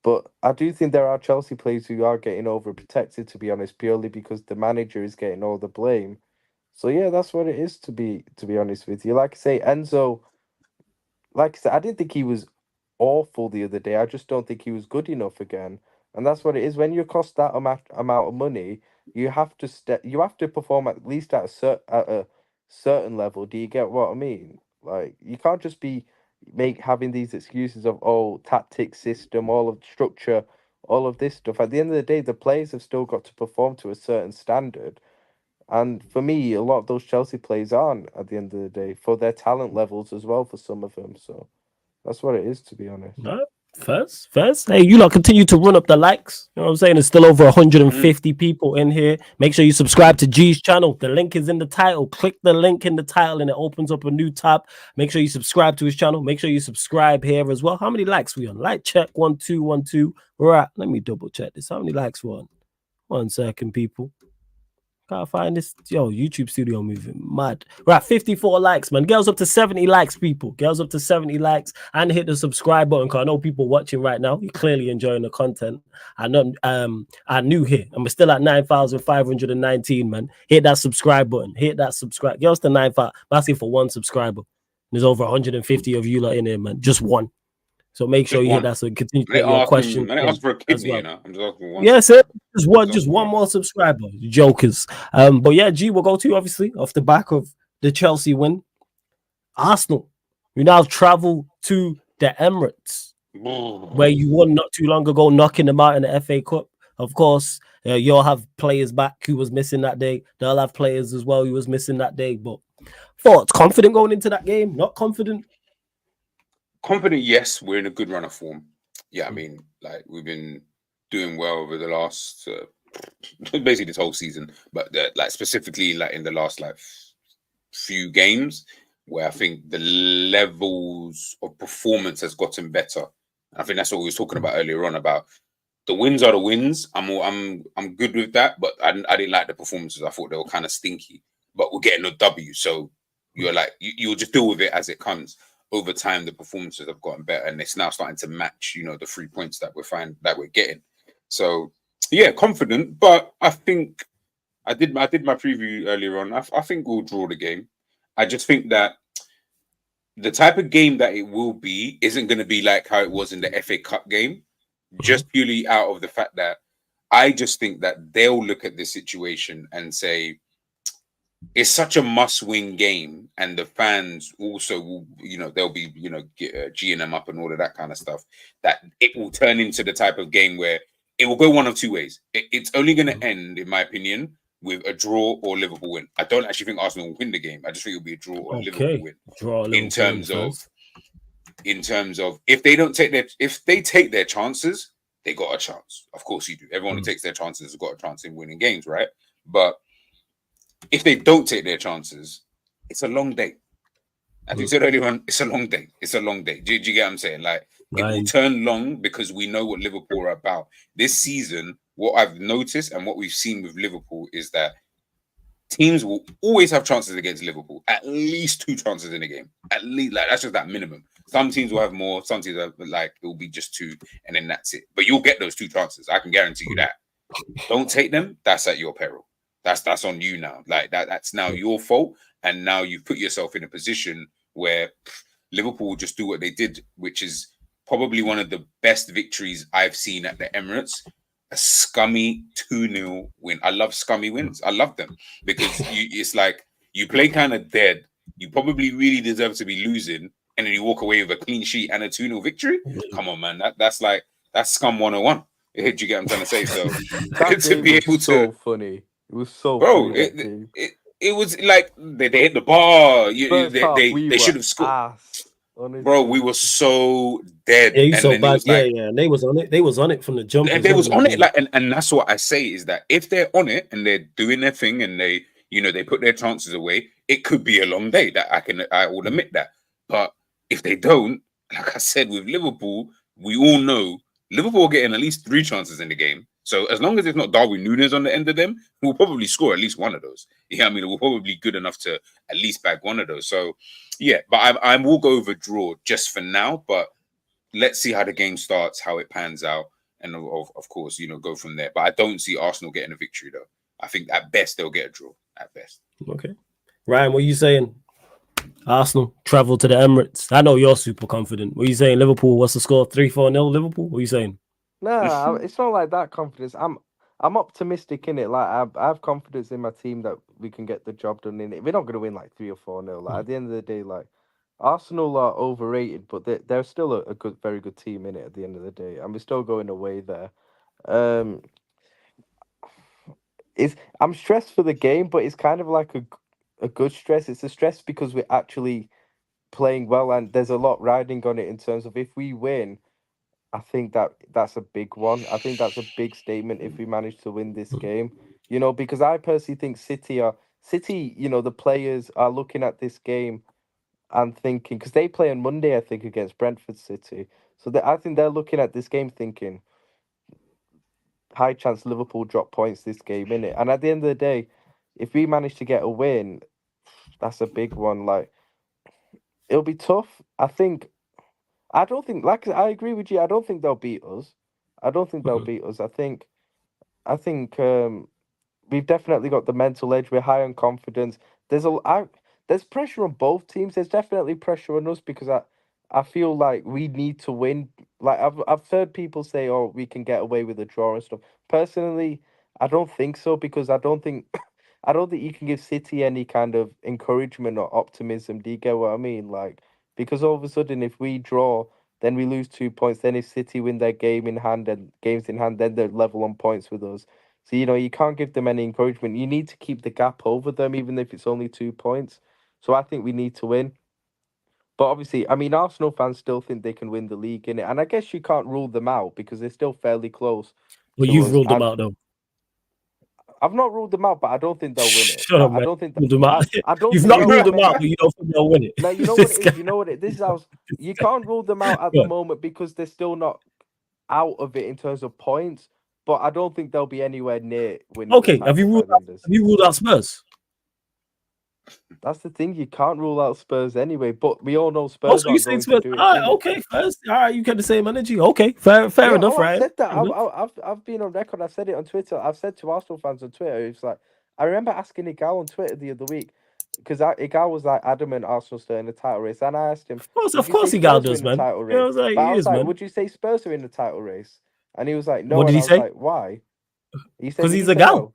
But I do think there are Chelsea players who are getting overprotected, to be honest, purely because the manager is getting all the blame. So yeah, that's what it is, to be honest with you. Like I say, Enzo, like I said, I didn't think he was awful the other day. I just don't think he was good enough again. And that's what it is. When you cost that amount of money, you have to perform at least at a certain level. Do you get what I mean? Like you can't just be having these excuses of tactic, system, all of structure, all of this stuff. At the end of the day, the players have still got to perform to a certain standard. And for me, a lot of those Chelsea players aren't at the end of the day for their talent levels as well for some of them. So that's what it is, to be honest. No, first. Hey, you lot continue to run up the likes. You know what I'm saying? There's still over 150 people in here. Make sure you subscribe to G's channel. The link is in the title. Click the link in the title and it opens up a new tab. Make sure you subscribe to his channel. Make sure you subscribe here as well. How many likes we on? Like check 1 2 1 2. Right. Let me double check this. How many likes we on? 1 second, people. Can't find this. YouTube studio moving mad. Right, 54 likes, man. Girls up to 70 likes, people. Girls up to 70 likes. And hit the subscribe button, because I know people watching right now. You're clearly enjoying the content. I'm new here. And we're still at 9,519, man. Hit that subscribe button. Hit that subscribe. Girls to 9,500. I'm asking for 1 subscriber. There's over 150 of you lot in here, man. Just 1. So make sure you hit that. So continue to get your question. I ask for a kidney, I'm just asking for one. Yes, just one more subscriber, jokers. But yeah, G will go to obviously off the back of the Chelsea win. Arsenal, you now travel to the Emirates, where you won not too long ago, knocking them out in the FA Cup. Of course, you'll have players back who was missing that day. They'll have players as well who was missing that day. But thoughts, confident going into that game? Not confident? Confident, yes. We're in a good run of form. Yeah, I mean, like we've been doing well over the last basically this whole season, but like specifically like in the last like few games where I think the levels of performance has gotten better. I think that's what we were talking about earlier on, about the wins are the wins. I'm good with that, but I didn't like the performances. I thought they were kind of stinky, but we're getting a W, so you're like you'll just deal with it as it comes. Over time, the performances have gotten better, and it's now starting to match, the 3 points that we're getting. So, yeah, confident. But I think I did my preview earlier on. I think we'll draw the game. I just think that the type of game that it will be isn't going to be like how it was in the FA Cup game, just purely out of the fact that I just think that they'll look at this situation and say, it's such a must-win game, and the fans also will, they'll be, G'ing them up and all of that kind of stuff, that it will turn into the type of game where it will go one of two ways. It's only going to end, in my opinion, with a draw or Liverpool win. I don't actually think Arsenal will win the game. I just think it'll be a draw or Liverpool win. In terms of if they take their chances, they got a chance. Of course you do. Everyone who takes their chances has got a chance in winning games, right? But if they don't take their chances, it's a long day. As you said earlier on, it's a long day. It's a long day. Do you get what I'm saying? Like, it will turn long because we know what Liverpool are about. This season, what I've noticed and what we've seen with Liverpool is that teams will always have chances against Liverpool. At least 2 chances in a game. At least, like, that's just that minimum. Some teams will have more. Some teams have, like, it will be just 2, and then that's it. But you'll get those 2 chances. I can guarantee you that. Don't take them. That's at your peril. That's on you now. Like that's now your fault, and now you've put yourself in a position where Liverpool will just do what they did, which is probably one of the best victories I've seen at the Emirates. A scummy 2-0 win. I love scummy wins. I love them because it's like you play kind of dead. You probably really deserve to be losing, and then you walk away with a clean sheet and a 2-0 victory. Come on, man. That's scum 101. Do you get what I'm trying to say? So to be able to, so funny. It was so bro. It was like they hit the bar. They should have scored. Bro, we were so dead. Yeah, so bad. And they was on it. They was on it from the jump. They was on it. Like, and that's what I say is that if they're on it and they're doing their thing and they put their chances away, it could be a long day. That I will admit that. But if they don't, like I said with Liverpool, we all know Liverpool are getting at least 3 chances in the game. So as long as it's not Darwin Núñez on the end of them, we'll probably score at least one of those. Yeah, I mean, we're probably good enough to at least bag one of those. So, yeah, but I will go over draw just for now. But let's see how the game starts, how it pans out, and of course, go from there. But I don't see Arsenal getting a victory though. I think at best they'll get a draw. At best. Okay. Ryan, what are you saying? Arsenal travel to the Emirates. I know you're super confident. What are you saying? Liverpool, what's the score? 3-4-0 Liverpool? What are you saying? Nah, it's not like that confidence. I'm optimistic in it. Like I have confidence in my team that we can get the job done in it. We're not going to win like 3 or 4-0. Like at the end of the day, like Arsenal are overrated, but they're still a good, very good team in it. At the end of the day, and we're still going away there. I'm stressed for the game, but it's kind of like a good stress. It's a stress because we're actually playing well, and there's a lot riding on it in terms of if we win. I think that's a big one. I think that's a big statement if we manage to win this game. Because I personally think City, the players are looking at this game and thinking, because they play on Monday, I think, against Brentford City. So I think they're looking at this game thinking, high chance Liverpool drop points this game, innit? And at the end of the day, if we manage to get a win, that's a big one. Like, it'll be tough. I don't think, like I agree with you. I don't think they'll beat us. I think we've definitely got the mental edge. We're high on confidence. There's pressure on both teams. There's definitely pressure on us because I feel like we need to win. Like I've heard people say, "Oh, we can get away with a draw and stuff." Personally, I don't think so because I don't think you can give City any kind of encouragement or optimism. Do you get what I mean? Like, because all of a sudden, if we draw, then we lose 2 points. Then if City win their games in hand, then they're level on points with us. So, you can't give them any encouragement. You need to keep the gap over them, even if it's only 2 points. So I think we need to win. But obviously, I mean, Arsenal fans still think they can win the league, innit? And I guess you can't rule them out because they're still fairly close Well, to you've us. ruled them out, though. I've not ruled them out, but I don't think they'll win it. Shut up, I man. don't think Ruled them out. I don't You've think not they'll ruled get them out, many. but you don't think they'll win it. No, you know what it is. You know what it. This is how you can't rule them out at the Good. moment because they're still not out of it in terms of points. But I don't think they'll be anywhere near winning. Okay, the have you ruled out Spurs? That's the thing. You can't rule out Spurs anyway. But we all know Spurs Also, you aren't say going Spurs. to do it. All right, innit? okay, first. All right, you get the same energy. Okay, fair enough, I've right? said that. I've been on record. I've said it on Twitter. I've said to Arsenal fans on Twitter. It's like I remember asking Igal on Twitter the other week because Igal was like adamant Arsenal still in the title race, and I asked him, Of course, he Igal does, man. title race? Yeah, I was like, But I he was is, like, man. would you say Spurs are in the title race? And he was like, no. What did and he I was say? like, why? He said Because he's a said gal. no.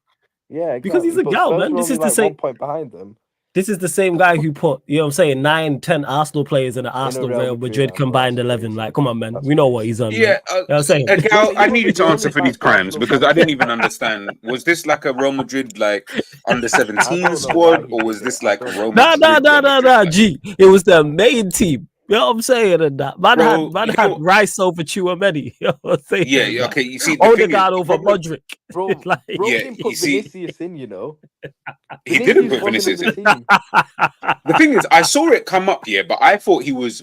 Yeah, exactly. Because he's a But gal, Spurs man. were This only is the like same. 1 point behind them. This is the same guy who put, 9, 10 Arsenal players in an Arsenal Real Madrid combined 11. crazy. Like, come on, man. That's We know crazy. what he's on. Yeah, I'm saying. Gal, I need you to You're answer only for these back to crimes Arsenal because fans. I didn't even understand. Was this like a Real Madrid like under 17 squad, or was this like Real Madrid? Nah. G, it was the main team. You know what I'm saying? And that man Bro, had Rice over Chouameni. You know what I'm saying? Yeah, okay. You see, the thing is, Odegaard over Modric. Bro, Like, bro yeah, didn't you put see- Vinicius in, you know. he didn't put wasn't Vinicius in in. the team. The thing is, I saw it come up here, but I thought he was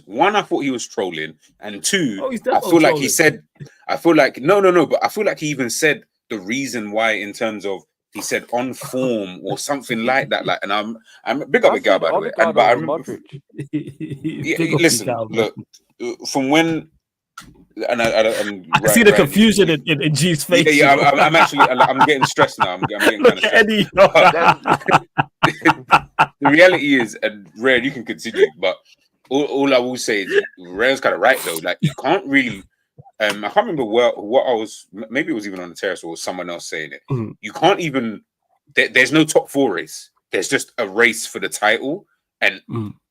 trolling, and two, Oh, he's I definitely feel like he trolling. said, I feel like no, but I feel like he even said the reason why in terms of he said on form or something like that. Like, and I'm big up a gal, by the way. Odegaard But I over remember, Modric. yeah, listen, look, from when. And I see the confusion in G's face. Yeah, I'm actually I'm getting stressed now. I'm getting kind of stressed. Eddie. The reality is, and Rare, you can continue, but all I will say is Rare's kind of right though. Like you can't really. I can't remember what I was. Maybe it was even on the terrace or someone else saying it. Mm-hmm. You can't even. There's no top 4 race. There's just a race for the title, and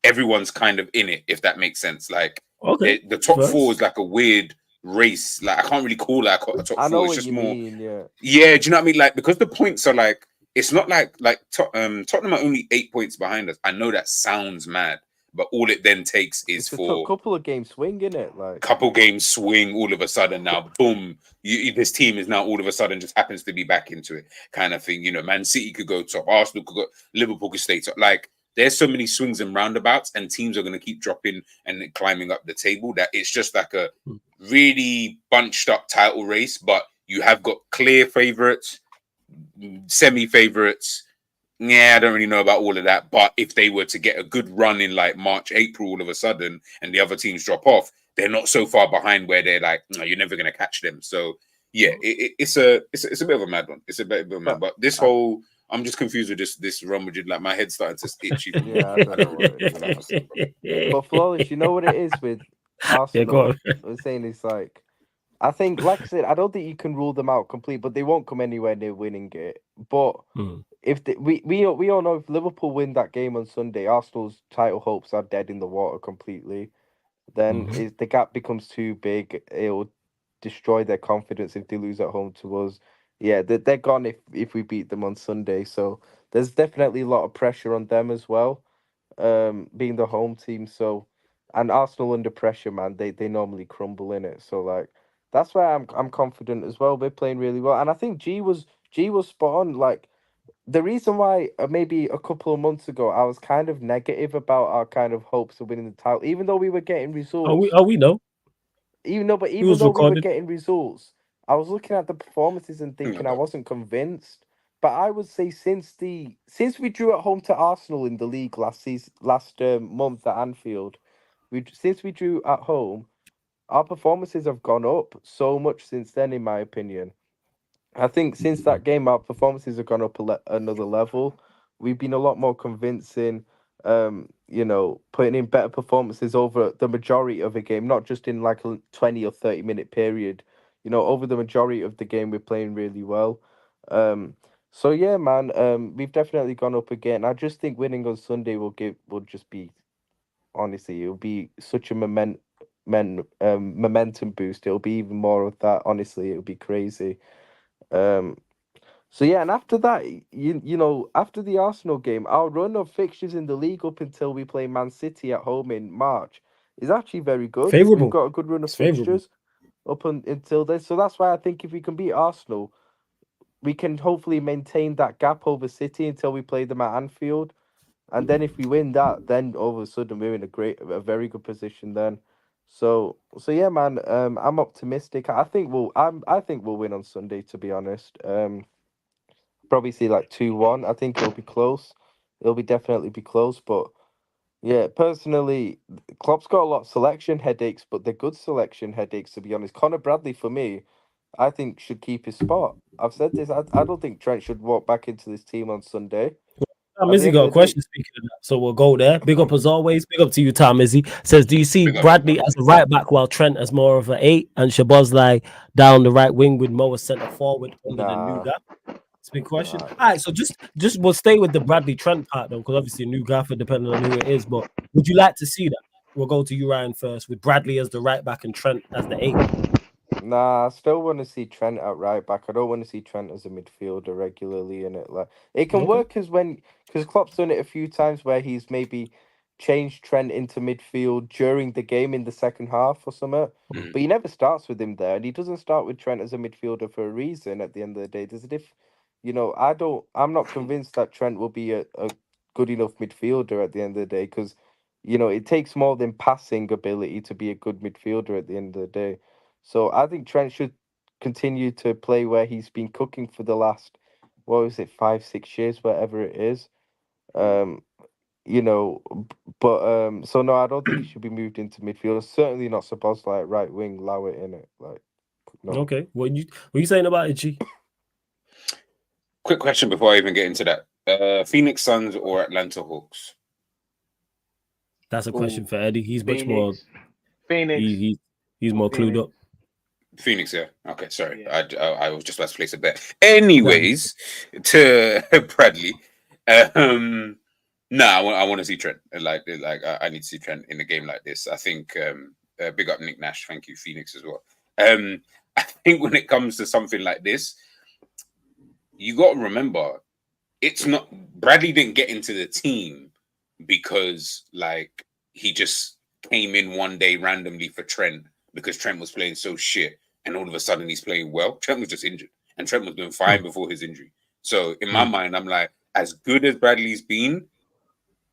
everyone's kind of in it. If that makes sense, like. Okay. The top 4 is like a weird race. Like I can't really call that a top 4. I know it's what just you more. mean, yeah. Yeah, do you know what I mean? Like because the points are like it's not like Tottenham are only 8 points behind us. I know that sounds mad, but all it then takes is It's for a couple of games swing, innit? Like couple games swing. All of a sudden now, boom! This team is now all of a sudden just happens to be back into it, kind of thing. You know, Man City could go top, Arsenal could go, Liverpool could stay top. Like. There's so many swings and roundabouts, and teams are going to keep dropping and climbing up the table that it's just like a really bunched up title race. But you have got clear favorites, semi-favorites. Yeah, I don't really know about all of that. But if they were to get a good run in like March, April, all of a sudden, and the other teams drop off, they're not so far behind where they're like, no, you're never gonna catch them. So yeah, it's a bit of a mad one. It's a bit of a mad. But this whole, I'm just confused with this Real Madrid. Like my head's starting to itch. Even Yeah, I don't know what it is. But Flawless, you know what it is with Arsenal? I'm saying it's like, I think, like I said, I don't think you can rule them out complete, but they won't come anywhere near winning it. But if we all know if Liverpool win that game on Sunday, Arsenal's title hopes are dead in the water completely. Then the gap becomes too big. It'll destroy their confidence if they lose at home to us. Yeah, they're gone if we beat them on Sunday. So there's definitely a lot of pressure on them as well, being the home team. So, and Arsenal under pressure, man, they normally crumble in it. So like that's why I'm confident as well. They're playing really well, and I think G was spot on. Like the reason why maybe a couple of months ago I was kind of negative about our kind of hopes of winning the title, even though we were getting results. We know. Even though we were getting results, I was looking at the performances and thinking I wasn't convinced. But I would say since we drew at home to Arsenal in the league last month at Anfield, since we drew at home, our performances have gone up so much since then, in my opinion. I think since that game, our performances have gone up another level. We've been a lot more convincing. Putting in better performances over the majority of a game, not just in like a 20 or 30-minute period. Over the majority of the game, we're playing really well. So yeah, man, we've definitely gone up again. I just think winning on Sunday will just be, honestly, it'll be such a momentum boost. It'll be even more of that. Honestly, it'll be crazy. So yeah, and after that, after the Arsenal game, our run of fixtures in the league up until we play Man City at home in March is actually very good. Favorable. We've got a good run of fixtures until then. So that's why I think if we can beat Arsenal, we can hopefully maintain that gap over City until we play them at Anfield. And then if we win that, then all of a sudden we're in a very good position then. So yeah, man. I'm optimistic. I think we'll win on Sunday. To be honest, probably see like 2-1. I think it'll be close. It'll definitely be close. But yeah, personally, Klopp's got a lot of selection headaches, but they're good selection headaches. To be honest, Conor Bradley for me, I think should keep his spot. I've said this. I don't think Trent should walk back into this team on Sunday. Tom Izzy got a question speaking of that, so we'll go there. Big up as always. Big up to you, Tom Izzy. Says, do you see Bradley as a right back while Trent as more of an 8 and Shabazz down the right wing with Mo as centre forward under the new gap? It's a big question. All right, so just we'll stay with the Bradley Trent part though, because obviously a new gaffer depending on who it is. But would you like to see that? We'll go to you, Ryan, first, with Bradley as the right back and Trent as the 8. Nah, I still want to see Trent at right back. I don't want to see Trent as a midfielder regularly in it. Like it can work because Klopp's done it a few times where he's maybe changed Trent into midfield during the game in the second half or something. But he never starts with him there, and he doesn't start with Trent as a midfielder for a reason. At the end of the day, there's I'm not convinced that Trent will be a good enough midfielder at the end of the day because it takes more than passing ability to be a good midfielder at the end of the day. So I think Trent should continue to play where he's been cooking for the last, 5-6 years, whatever it is. So no, I don't think he should be moved into midfield. Certainly not supposed to like right wing, allow it in it. Like, no. Okay, what you saying about it, G? Quick question before I even get into that: Phoenix Suns or Atlanta Hawks? That's a question for Eddie. He's Phoenix. much more. Phoenix. He's more clued up. Phoenix, yeah. Okay, sorry. Yeah. I was just about to place a bet. Anyways, to Bradley, I want to see Trent. Like I need to see Trent in a game like this. I think big up Nick Nash. Thank you, Phoenix, as well. I think when it comes to something like this, you got to remember, it's not Bradley didn't get into the team because like he just came in one day randomly for Trent because Trent was playing so shit, and all of a sudden he's playing well. Trent was just injured, and Trent was doing fine before his injury. So in my mind, I'm like, as good as Bradley's been,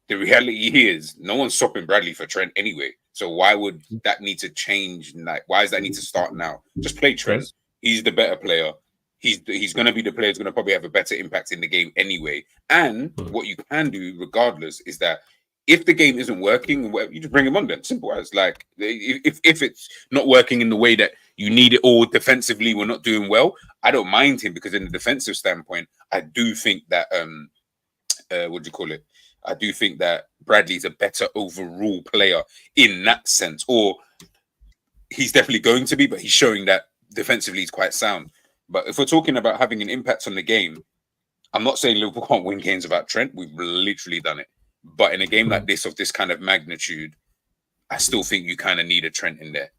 the reality is no one's swapping Bradley for Trent anyway. So why would that need to change? Like, why does that need to start now? Just play Trent. He's the better player. He's going to be the player who's going to probably have a better impact in the game anyway. And what you can do, regardless, is that if the game isn't working, you just bring him on then. Simple as. Like, if it's not working in the way that you need it, or defensively we're not doing well, I don't mind him, because in the defensive standpoint, I do think that what do you call it? I do think that Bradley's a better overall player in that sense, or he's definitely going to be, but he's showing that defensively he's quite sound. But if we're talking about having an impact on the game, I'm not saying Liverpool can't win games without Trent. We've literally done it. But in a game like this, of this kind of magnitude, I still think you kind of need a Trent in there.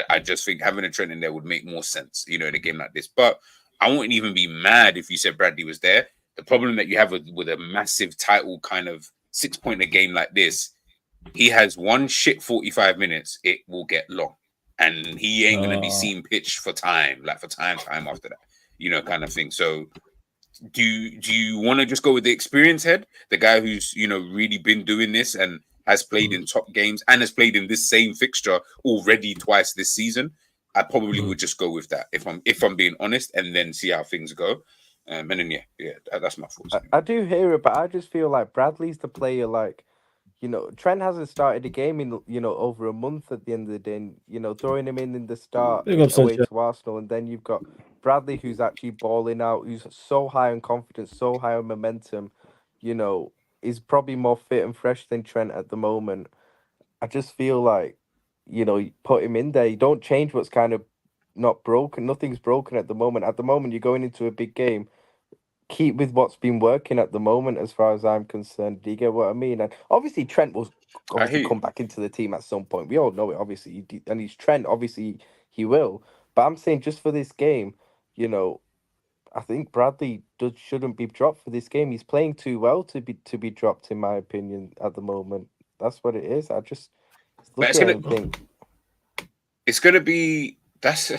I just think having a Trent in there would make more sense, in a game like this. But I wouldn't even be mad if you said Bradley was there. The problem that you have with a massive title kind of 6-pointer game like this, he has one shit 45 minutes, it will get long. And he ain't going to be seen pitch for time after that, kind of thing. So do you want to just go with the experience head, the guy who's, really been doing this and has played in top games and has played in this same fixture already twice this season? I probably would just go with that if I'm being honest, and then see how things go. And then that's my thoughts. I do hear it, but I just feel like Bradley's the player. Like, Trent hasn't started a game in over a month at the end of the day. And, throwing him in the start away to Arsenal, and then you've got Bradley, who's actually balling out, who's so high on confidence, so high on momentum. Is probably more fit and fresh than Trent at the moment. I just feel like, you put him in there. You don't change what's kind of not broken. Nothing's broken at the moment. At the moment, you're going into a big game. Keep with what's been working at the moment, as far as I'm concerned. Do you get what I mean? And obviously, Trent will obviously come back into the team at some point. We all know it, obviously. And he's Trent, obviously, he will. But I'm saying just for this game, I think Bradley shouldn't be dropped for this game. He's playing too well to be dropped, in my opinion, at the moment. That's what it is. I just look at it and think. It's going to be... That's...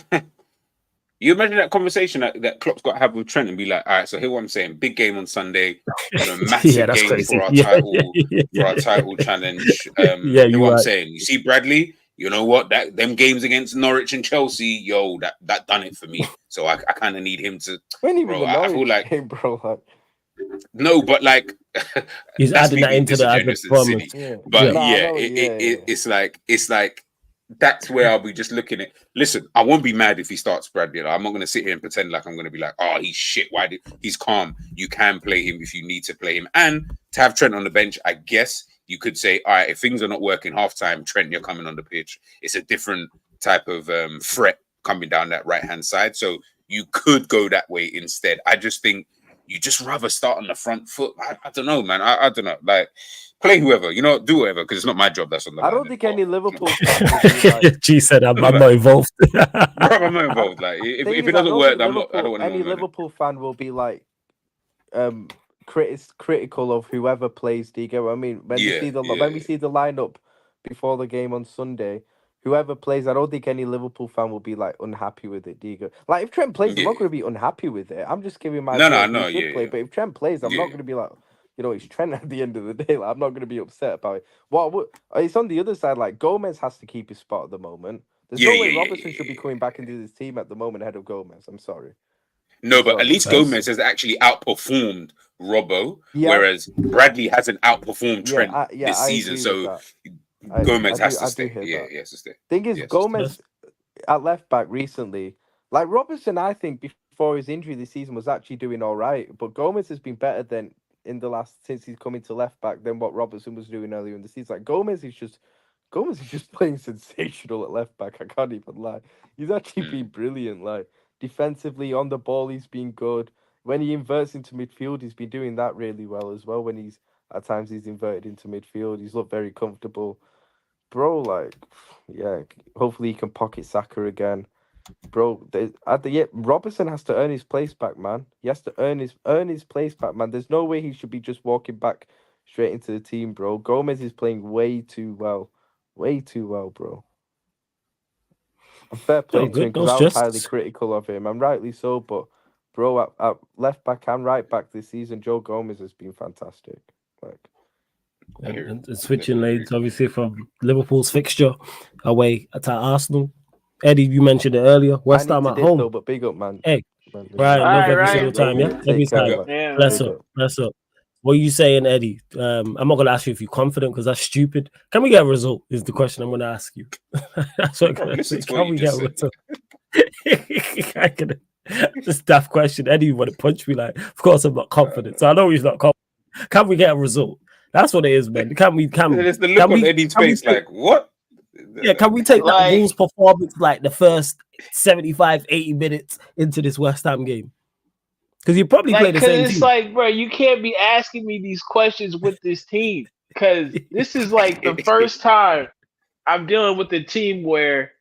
You imagine that conversation that Klopp's got to have with Trent and be like, all right, so here's what I'm saying. Big game on Sunday, massive game crazy. For our title challenge. I'm saying. You see Bradley, you know what? Them games against Norwich and Chelsea, that done it for me. So I kind of need him to. I feel like game, bro. No, but like he's adding that into the performance. Yeah. But it's like that's where I'll be just looking at. Listen, I won't be mad if he starts Bradley. I'm not going to sit here and pretend like I'm going to be like, oh, he's shit. He's calm. You can play him if you need to play him. And to have Trent on the bench, I guess you could say, all right, if things are not working halftime, Trent, you're coming on the pitch. It's a different type of threat coming down that right-hand side. So you could go that way instead. I just think you just rather start on the front foot. I don't know, man. I don't know. Like, play whoever, do whatever, because it's not my job. That's on the I don't think any Liverpool fans G said, I'm not involved. I'm not involved. Like, if it doesn't work, I don't want to know. Any Liverpool fan will be like critical of whoever plays. Do you get what I mean? When we see the lineup before the game on Sunday, whoever plays, I don't think any Liverpool fan will be like unhappy with it. Do you go? Like, if Trent plays, I'm not going to be unhappy with it. I'm just giving my play. But if Trent plays, I'm not going to be like, it's Trent at the end of the day. Like, I'm not going to be upset about it. It's on the other side. Like, Gomez has to keep his spot at the moment. There's no way Robertson should be coming back into this team at the moment ahead of Gomez. I'm sorry. No, but at least Gomez has actually outperformed Robbo, whereas Bradley hasn't outperformed Trent this season. So Gomez has to stay. He has to stay. Thing is, Gomez at left back recently, like Robertson, I think before his injury this season was actually doing all right, but Gomez has been better than since he's come into left back than what Robertson was doing earlier in the season. Like Gomez is just playing sensational at left back. I can't even lie. He's actually been brilliant. Like defensively on the ball, he's been good. When he inverts into midfield, he's been doing that really well as well. When he's inverted into midfield, he's looked very comfortable. Bro, like, hopefully he can pocket Saka again. Bro, Robertson has to earn his place back, man. He has to earn his place back, man. There's no way he should be just walking back straight into the team, bro. Gomez is playing way too well, bro. Fair play to him, because I was highly critical of him. I'm rightly so, but bro, at left back and right back this season, Joe Gomez has been fantastic. Like, and switching lanes, obviously, from Liverpool's fixture away at Arsenal. Eddie, you mentioned it earlier. West Ham at home. But big up, man. Hey, Ryan, love every single time, yeah? Every time. Bless up. What are you saying, Eddie? I'm not gonna ask you if you're confident because that's stupid. Can we get a result? Is the question I'm gonna ask you. That's what I'm Bro, gonna listen say. to what Can you we get just a said. result? I can. This daft question. Eddie would have punched me like, of course I'm not confident. So I know he's not confident. Can we get a result? That's what it is, man. Can we? There's the look on Eddie's face, like what? Yeah, can we take that Like- Wolves performance like the first 75, 80 minutes into this West Ham game? Because you probably play Like, the cause same it's team. like, bro, you can't be asking me these questions with this team. Cause this is like the first time I'm dealing with a team where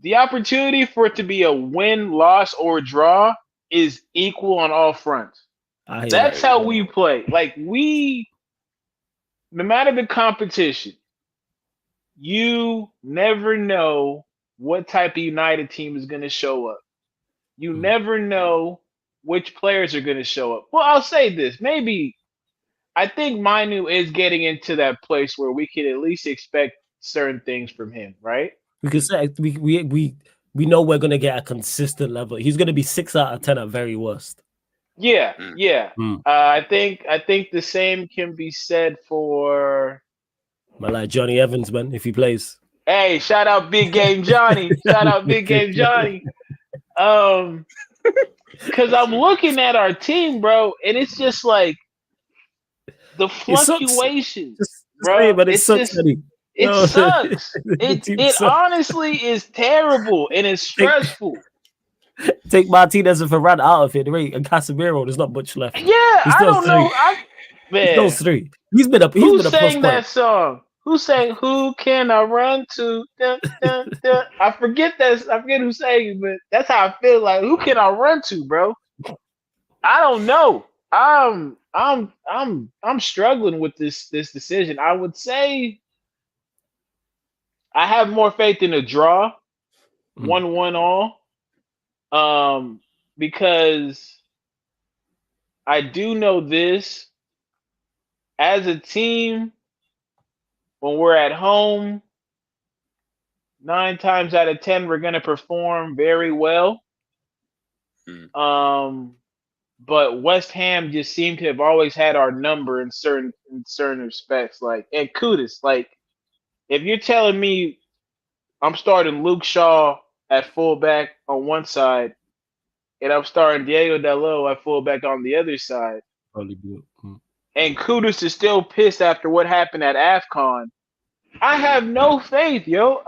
the opportunity for it to be a win, loss, or draw is equal on all fronts. I hear That's that. how we play. Like, no matter the competition, you never know what type of United team is going to show up. You never know which players are going to show up. Well, I'll say this. Maybe I think Mainoo is getting into that place where we can at least expect certain things from him, right? We could say we know we're gonna get a consistent level. He's gonna be 6 out of 10 at very worst. Yeah, yeah. Mm. I think the same can be said for. But like Johnny Evans, man, if he plays. Hey, shout out Big Game Johnny. Shout out Big Game Johnny. Because I'm looking at our team, bro, and it's just like the fluctuations, bro. But it sucks. Just, it sucks. It sucks. honestly is terrible and it's stressful. Take Martinez and Ferran out of it, right? And Casemiro, there's not much left. Yeah, I don't know. Man, those three. He's been a who plus sang point. that song? Who sang "Who Can I Run To"? Dun, dun, dun. I forget who sang it, but that's how I feel. Like, who can I run to, bro? I don't know. I'm struggling with this decision. I would say I have more faith in a draw, 1-1 all, because I do know this. As a team, when we're at home, 9 times out of 10, we're going to perform very well. But West Ham just seem to have always had our number in certain respects. Like, and kudos, like, if you're telling me I'm starting Luke Shaw at fullback on one side, and I'm starting Diego Dalot at fullback on the other side, and Kudus is still pissed after what happened at AFCON, I have no faith, yo.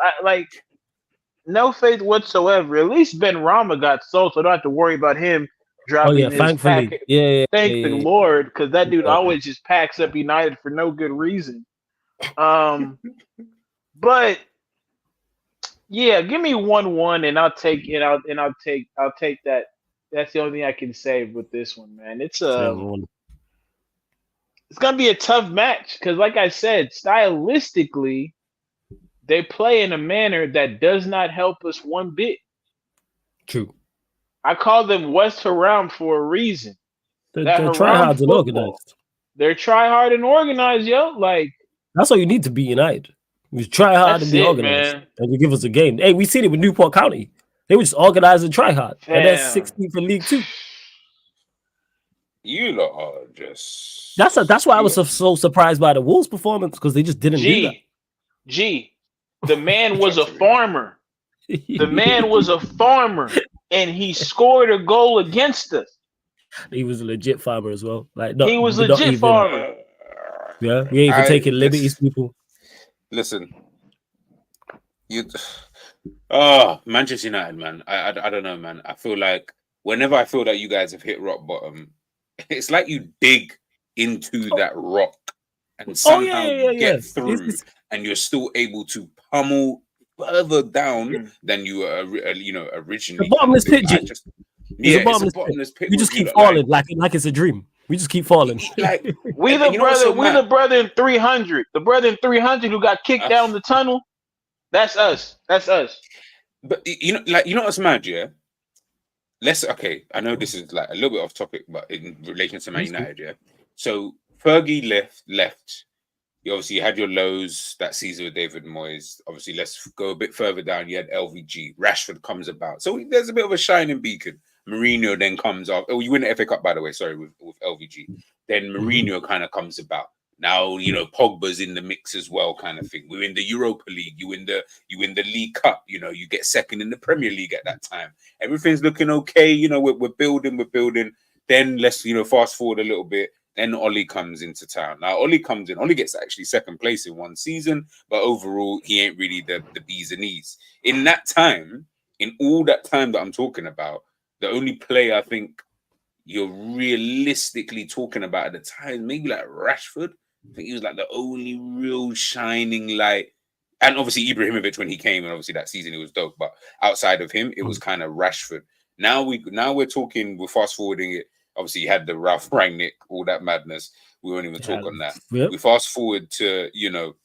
No faith whatsoever. At least Ben Rama got sold, so I don't have to worry about him dropping his thankfully. pack. Thank the Lord, because that dude always just packs up United for no good reason. But yeah, give me 1-1 and I'll take that. That's the only thing I can say with this one, man. It's gonna be a tough match because, like I said, stylistically, they play in a manner that does not help us one bit. True. I call them West Haram for a reason. They're try hard and organized. They're try hard and organized, yo. Like, that's all you need to be United. You try hard and be organized, man. And you give us a game. Hey, we seen it with Newport County. They were just organized and try hard, and they're 16th in League 2. You lot are just. That's why I was so surprised by the Wolves' performance because they just didn't do that. The man was a farmer. The man was a farmer, and he scored a goal against us. He was a legit farmer as well. He was a legit farmer. Yeah, he ain't even taking liberties, people. Listen, Manchester United, man. I don't know, man. I feel like whenever I feel that you guys have hit rock bottom, it's like you dig into that rock and somehow get through, and you're still able to pummel further down than you were, originally. The bottomless pit, it's a bottomless pit. We just keep falling like it's a dream. We just keep falling. Like we the brother in 300. The brother in 300 who got kicked down the tunnel. That's us. That's us. But you know what's mad, yeah? I know this is like a little bit off topic, but in relation to Man United, yeah. So Fergie left. You obviously had your lows that season with David Moyes. Obviously, let's go a bit further down. You had LVG. Rashford comes about. So there's a bit of a shining beacon. Mourinho then comes off. Oh, you win the FA Cup, by the way. Sorry, with LVG. Then Mourinho kind of comes about. Now, you know, Pogba's in the mix as well, kind of thing. We're in the Europa League. You win the League Cup. You know, you get second in the Premier League at that time. Everything's looking okay. You know, we're building. Then let's, you know, fast forward a little bit. Then Ollie comes into town. Now, Ollie comes in. Ollie gets actually second place in one season, but overall, he ain't really the bees and knees. In that time, in all that time that I'm talking about, the only player I think you're realistically talking about at the time, maybe like Rashford. I think he was like the only real shining light. And obviously Ibrahimovic when he came, and obviously that season he was dope. But outside of him, it was kind of Rashford. Now we're talking, we're fast forwarding it. Obviously, you had the Ralph Rangnick, all that madness. We won't even talk on that. Yep. We fast forward to, you know,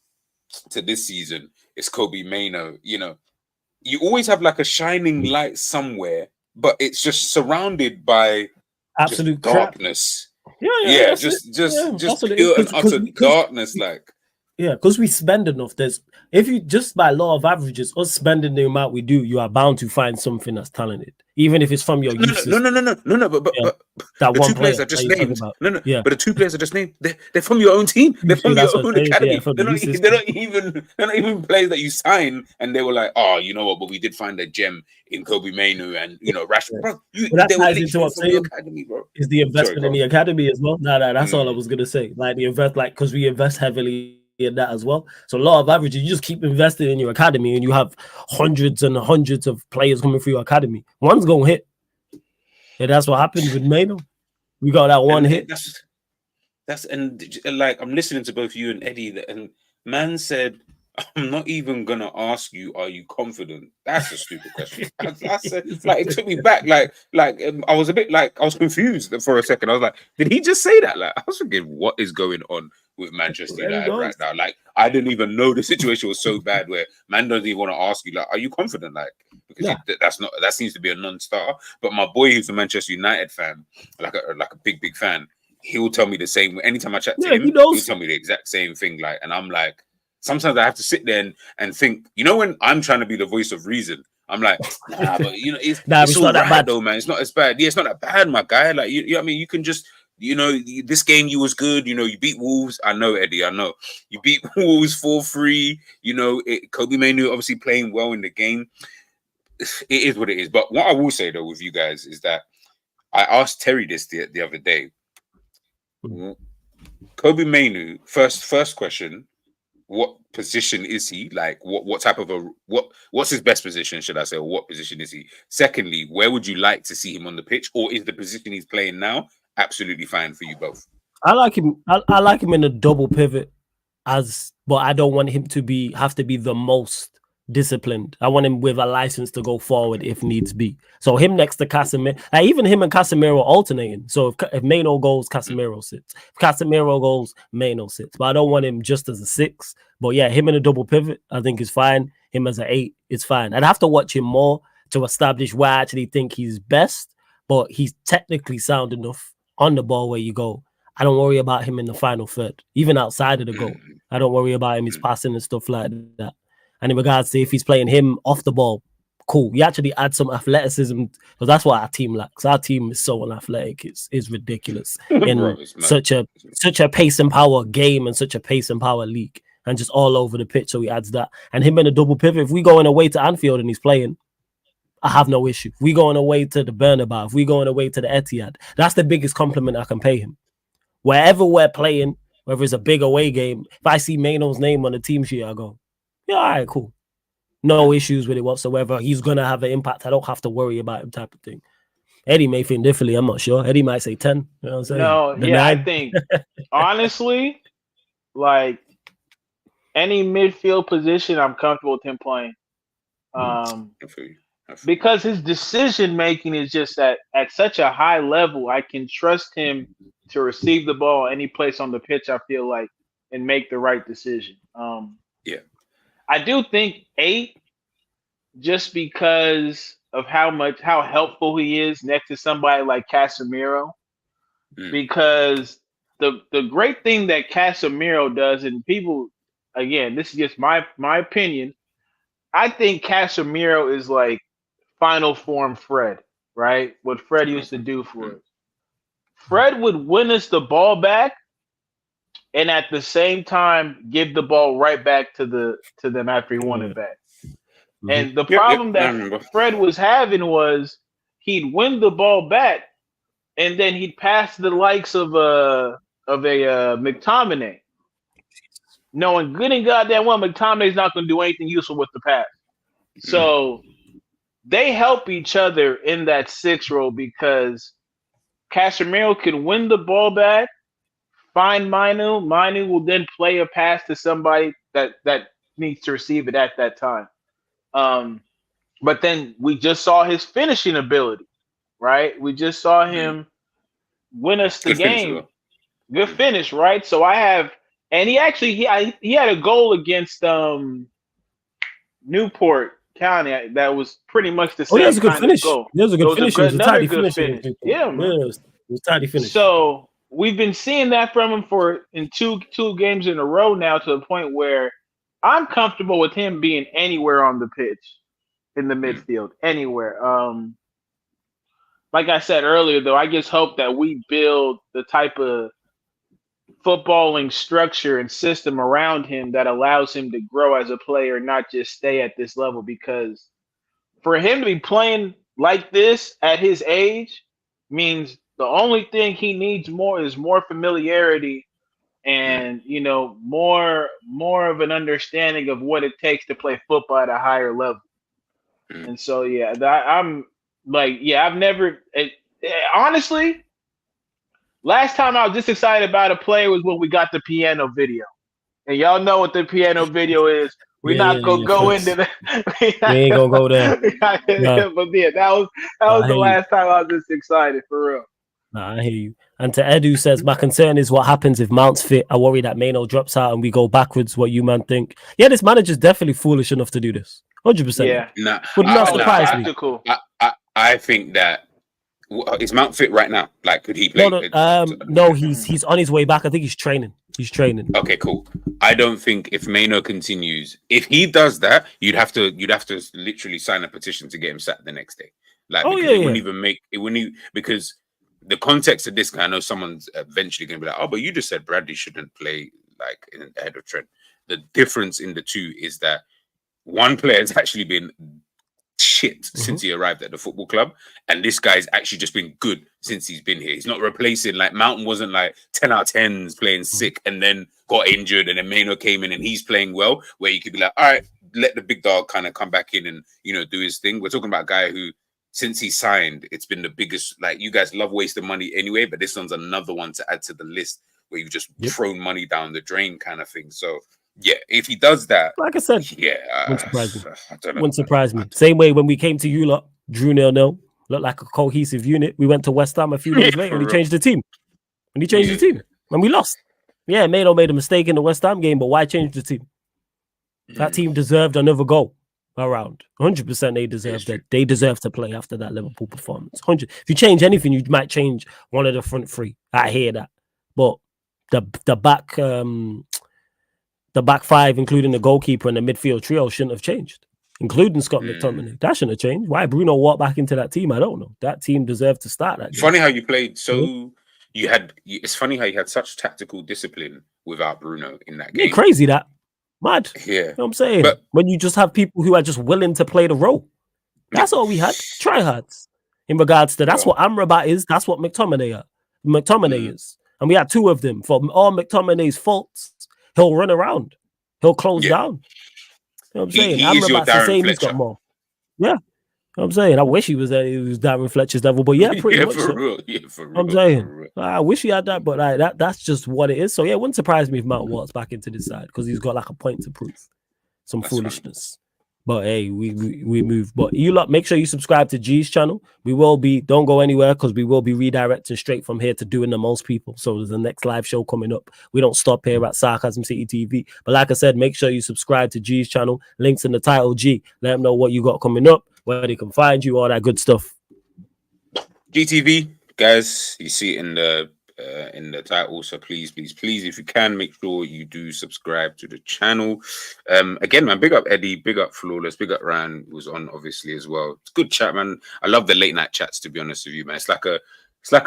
to this season. It's Kobbie Mainoo. You know, you always have like a shining light somewhere, but it's just surrounded by absolute darkness. Yeah, just absolutely. pure and utter darkness, like. Yeah, because we spend enough. If you just by law of averages, us spending the amount we do, you are bound to find something that's talented, even if it's from your youth system. No. But that the one two players player I just that named. Yeah. But the two players I just named, they're from your own team. They're from your own academy. Yeah, they're not even players that you sign, and they were like, oh, you know what? But we did find a gem in Kobbie Mainoo and, you know, Rashford. Bro, they were literally from your academy, bro. Is the investment in the academy as well? No, that's all I was gonna say. Like because we invest heavily in that as well. So a lot of averages, you just keep investing in your academy, and you have hundreds and hundreds of players coming through your academy. One's gonna hit. And that's what happened with Mainoo. We got that one hit. That's like I'm listening to both you and Eddie, and man said, I'm not even gonna ask you, are you confident? That's a stupid question. I said, like, it took me back. Like I was a bit like, I was confused for a second. I was like, did he just say that? Like, I was thinking, what is going on with Manchester United right now? Like, I didn't even know the situation was so bad where man doesn't even want to ask you, like, are you confident? Like, because that seems to be a non-starter. But my boy, who's a Manchester United fan, like a big fan, he will tell me the same. Anytime I chat to him, he'll tell me the exact same thing. Like, and I'm like, sometimes I have to sit there and think, you know, when I'm trying to be the voice of reason, I'm like, nah, but you know, it's not that bad though, man. It's not as bad. Yeah, it's not that bad, my guy. Like, you know what I mean? You can just, you know, this game you was good. You know, you beat Wolves. I know, Eddie. I know you beat Wolves 4-3. You know, Kobbie Mainoo obviously playing well in the game. It is what it is. But what I will say though with you guys is that I asked Terry this the other day. Kobbie Mainoo, first question. What position is he? Like, what type of what's his best position, should I say? Or what position is he? Secondly, where would you like to see him on the pitch? Or is the position he's playing now absolutely fine for you both? I like him. I like him in a double pivot, but I don't want him to have to be the most disciplined. I want him with a license to go forward if needs be. So him next to Casemiro, even him and Casemiro alternating. So if Mainoo goes, Casemiro sits. If Casemiro goes, Mainoo sits. But I don't want him just as a 6. But yeah, him in a double pivot, I think is fine. Him as an 8 is fine. I'd have to watch him more to establish where I actually think he's best. But he's technically sound enough on the ball where you go. I don't worry about him in the final third, even outside of the goal. I don't worry about him, his passing and stuff like that. And in regards to if he's playing him off the ball, cool. You actually add some athleticism, because that's what our team lacks. Our team is so unathletic. It's ridiculous in such a pace and power game and such a pace and power league, and just all over the pitch. So he adds that. And him in a double pivot, if we going away to Anfield and he's playing, I have no issue. If we going away to the Bernabeu, if we going away to the Etihad, that's the biggest compliment I can pay him. Wherever we're playing, whether it's a big away game, if I see Mainoo's name on the team sheet, I go, yeah, all right, cool. No issues with it whatsoever. He's going to have an impact. I don't have to worry about him type of thing. Eddie may think differently. I'm not sure. Eddie might say 10. You know what I'm saying? No, I think, honestly, like, any midfield position, I'm comfortable with him playing. Because his decision-making is just at such a high level, I can trust him to receive the ball any place on the pitch, I feel like, and make the right decision. I do think 8, just because of how helpful he is next to somebody like Casemiro. Because the great thing that Casemiro does, and people, again, this is just my opinion, I think Casemiro is like final form Fred, right? What Fred used to do for us. Fred would win us the ball back, and at the same time give the ball right back to them after he won it back. And the problem that Fred was having was he'd win the ball back, and then he'd pass the likes of a McTominay, knowing good and goddamn well McTominay's not going to do anything useful with the pass. So they help each other in that 6 role because Casemiro can win the ball back, find Mainoo. Mainoo will then play a pass to somebody that needs to receive it at that time. But then we just saw his finishing ability, right? We just saw him win us the game. Good finish, right? So I have, and he had a goal against Newport County that was pretty much the same. That was a good finish. Goal. That was a good finish. It was a tidy finish. Yeah, man. It was a tidy finish. So we've been seeing that from him in two games in a row now, to the point where I'm comfortable with him being anywhere on the pitch in the midfield, anywhere. Like I said earlier, though, I just hope that we build the type of footballing structure and system around him that allows him to grow as a player, not just stay at this level. Because for him to be playing like this at his age means the only thing he needs is more familiarity and, more of an understanding of what it takes to play football at a higher level. And so, I've never honestly, last time I was this excited about a player was when we got the piano video. And y'all know what the piano video is. We're not going to go into that. We ain't going to go there. But yeah, that was the last time I was this excited, for real. Nah, I hear you. And to Edu says, my concern is what happens if Mount's fit. I worry that Mainoo drops out and we go backwards. What you man think? Yeah, this manager's definitely foolish enough to do this. 100%. Yeah. Would not surprise me. I think that is Mount fit right now? Like, could he play? No, he's on his way back. I think he's training. Okay, cool. I don't think if Mainoo continues, if he does that, you'd have to literally sign a petition to get him sacked the next day. Like, it wouldn't even because the context of this guy, I know someone's eventually going to be like, oh, but you just said Bradley shouldn't play like ahead of Trent. The difference in the two is that one player has actually been shit since he arrived at the football club, and this guy's actually just been good since he's been here. He's not replacing, like, Mountain wasn't like 10 out of 10s playing sick and then got injured, and then Mainoo came in and he's playing well, where you could be like, all right, let the big dog kind of come back in and do his thing. We're talking about a guy who, since he signed, it's been the biggest, like, you guys love wasting money anyway, but this one's another one to add to the list where you've just thrown money down the drain kind of thing. So yeah, if he does that, like I said, wouldn't surprise me. I don't know. Wouldn't surprise me. Same way when we came to you lot, drew 0-0, looked like a cohesive unit. We went to West Ham a few days later and he changed the team. And he changed the team. And we lost. Yeah, Mainoo made a mistake in the West Ham game, but why change the team? That team deserved another goal around. 100% they deserved it. They deserve to play after that Liverpool performance. 100. If you change anything, you might change one of the front three. I hear that. But the back five, including the goalkeeper and the midfield trio, shouldn't have changed, including Scott McTominay. That shouldn't have changed. Why Bruno walked back into that team, I don't know. That team deserved to start that game. Funny how you played so... It's funny how you had such tactical discipline without Bruno in that game. Yeah, crazy that. Mad. Yeah. You know what I'm saying? But when you just have people who are just willing to play the role. That's all we had. Tryhards. In regards to that's what Amrabat is, that's what McTominay is. And we had two of them. For all McTominay's faults, he'll run around. He'll close down. You know what I'm saying? Amrabat's the same, he's got more. Yeah. You know what I'm saying? I wish he was Darren Fletcher's level, but yeah, pretty much. For real. I'm saying, I wish he had that, but that's just what it is. So yeah, it wouldn't surprise me if Mount walks back into this side because he's got like a point to prove. Some foolishness. Funny. But hey, we move. But you lot, make sure you subscribe to G's channel. Don't go anywhere because we will be redirecting straight from here to doing the most people. So there's the next live show coming up. We don't stop here at Sarcasm City TV. But like I said, make sure you subscribe to G's channel. Links in the title, G. Let them know what you got coming up, where they can find you, all that good stuff. GTV, guys, you see it in the in the title. So please, if you can, make sure you do subscribe to the channel. Again, man, big up Eddie, big up Flawless, big up Ryan, who was on obviously as well. It's good chat, man. I love the late night chats, to be honest with you, man. It's like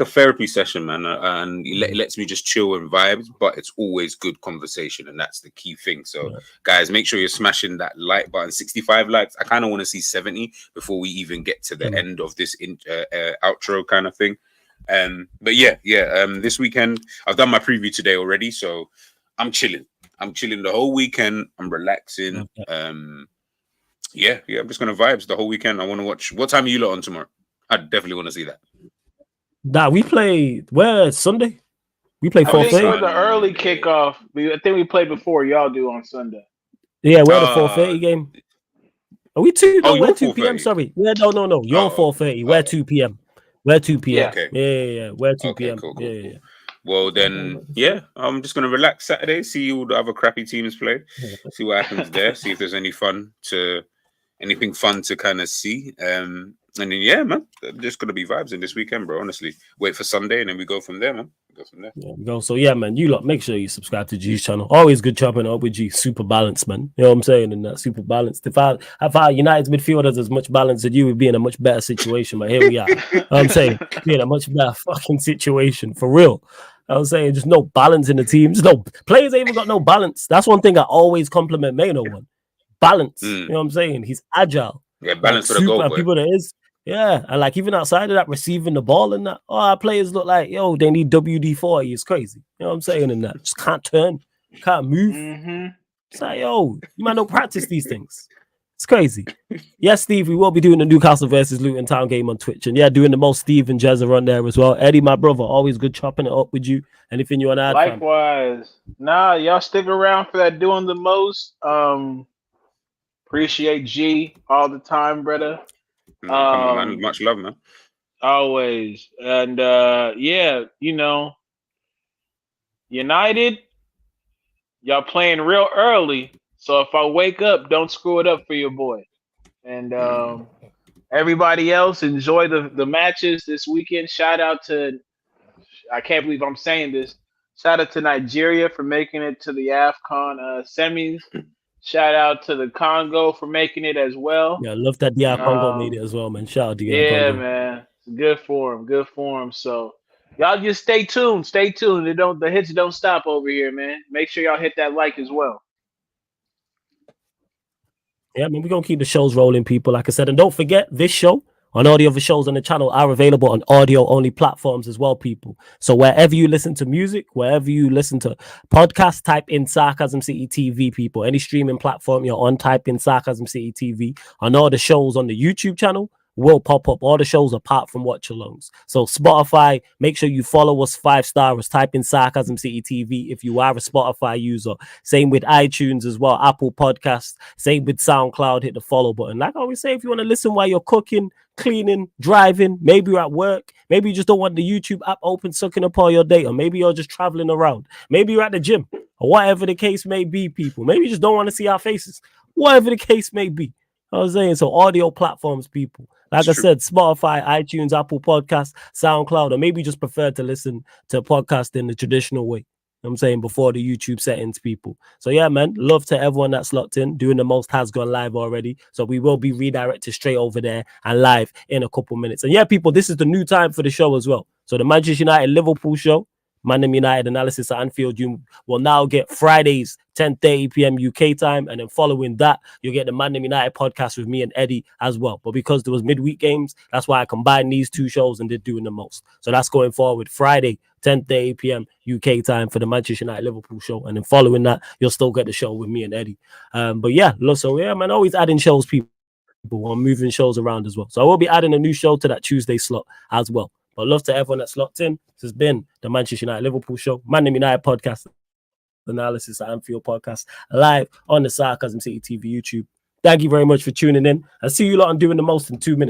a therapy session, man, and it lets me just chill and vibe, but it's always good conversation, and that's the key thing. So, guys, make sure you're smashing that like button. 65 likes. I kind of want to see 70 before we even get to the end of this outro kind of thing. But this weekend I've done my preview today already, so I'm chilling the whole weekend. I'm relaxing. I'm just gonna vibes the whole weekend. I want to watch. What time are you lot on tomorrow? I definitely want to see that. Nah, we play Sunday. We play 4:30. We're the early kickoff. I think we play before y'all do on Sunday. Yeah, we're the 4:30 game. Are we 2? No, we're 2 p.m. Sorry. Yeah, no. You're 4:30. We're 2 p.m. We're 2 p.m. Okay. Yeah. We're 2 p.m. Cool. Yeah. Well, then, I'm just gonna relax Saturday. See all the other crappy teams play. See what happens there. See if there's anything fun to kind of see. And then man, just gonna be vibes in this weekend, bro. Honestly, wait for Sunday, and then we go from there, man. So man, you lot make sure you subscribe to G's channel. Always good chopping up with G. Super balanced, man. You know what I'm saying? And that super balanced. If our United's midfielders as much balance as you, would be in a much better situation. But here we are. I'm saying we're in a much better fucking situation for real. I'm saying just no balance in the teams. No players ain't even got no balance. That's one thing I always compliment Mainoo on. Balance. You know what I'm saying? He's agile. Yeah, balance for the goal. People that is. Yeah, and like even outside of that, receiving the ball and that, our players look like they need WD-40. It's crazy. You know what I'm saying? And that just can't turn, can't move. It's like you might not practice these things. It's crazy. Yes, Steve, we will be doing the Newcastle versus Luton Town game on Twitch, and doing the most Steve and Jez are on there as well. Eddie, my brother, always good chopping it up with you. Anything you want to add? Likewise. Nah, y'all stick around for that doing the most. Appreciate G all the time, brother. Come on, man. Much love, man. Always. And United, y'all playing real early. So if I wake up, don't screw it up for your boy. And everybody else, enjoy the matches this weekend. Shout out to, I can't believe I'm saying this, shout out to Nigeria for making it to the AFCON semis. Shout out to the Congo for making it as well. Yeah, I love that DR Congo made it as well, man. Shout out to DR Congo. Yeah, man. Good for him. So y'all just stay tuned. The hits don't stop over here, man. Make sure y'all hit that like as well. Yeah, man, we're going to keep the shows rolling, people. Like I said, and don't forget, this show and all the other shows on the channel are available on audio-only platforms as well, people. So wherever you listen to music, wherever you listen to podcasts, type in Sarcasm City TV, people. Any streaming platform you're on, type in Sarcasm City TV. And all the shows on the YouTube channel will pop up. All the shows apart from watch-alongs. So Spotify, make sure you follow us 5-stars. Type in Sarcasm City TV if you are a Spotify user. Same with iTunes as well, Apple Podcasts. Same with SoundCloud. Hit the follow button. Like I always say, if you want to listen while you're cooking, cleaning, driving, maybe you're at work, maybe you just don't want the YouTube app open, sucking up all your data, maybe you're just traveling around, maybe you're at the gym, or whatever the case may be, people. Maybe you just don't want to see our faces, whatever the case may be. I was saying, so audio platforms, people. Like I said, Spotify, iTunes, Apple Podcasts, SoundCloud, or maybe just prefer to listen to podcasts in the traditional way. You know what I'm saying, before the YouTube settings, people. So yeah, man, love to everyone that's locked in. Doing the most has gone live already. So we will be redirected straight over there and live in a couple minutes. And yeah, people, this is the new time for the show as well. So the Manchester United Liverpool show, Mainoo United analysis at Anfield, you will now get Fridays 10:30 p.m. UK time, and then following that you'll get the Mainoo United podcast with me and Eddie as well. But because there was midweek games, that's why I combined these two shows and did doing the most. So that's going forward Friday 10:30 p.m. UK time for the Manchester United Liverpool show, and then following that you'll still get the show with me and Eddie. But yeah, so yeah, man, always adding shows, people. I'm moving shows around as well. So I will be adding a new show to that Tuesday slot as well. But love to everyone that's locked in. This has been the Manchester United Liverpool show, Mainoo United podcast, analysis at Anfield podcast, live on the Sarcasm City TV YouTube. Thank you very much for tuning in. I'll see you lot on Doing the Most in 2 minutes.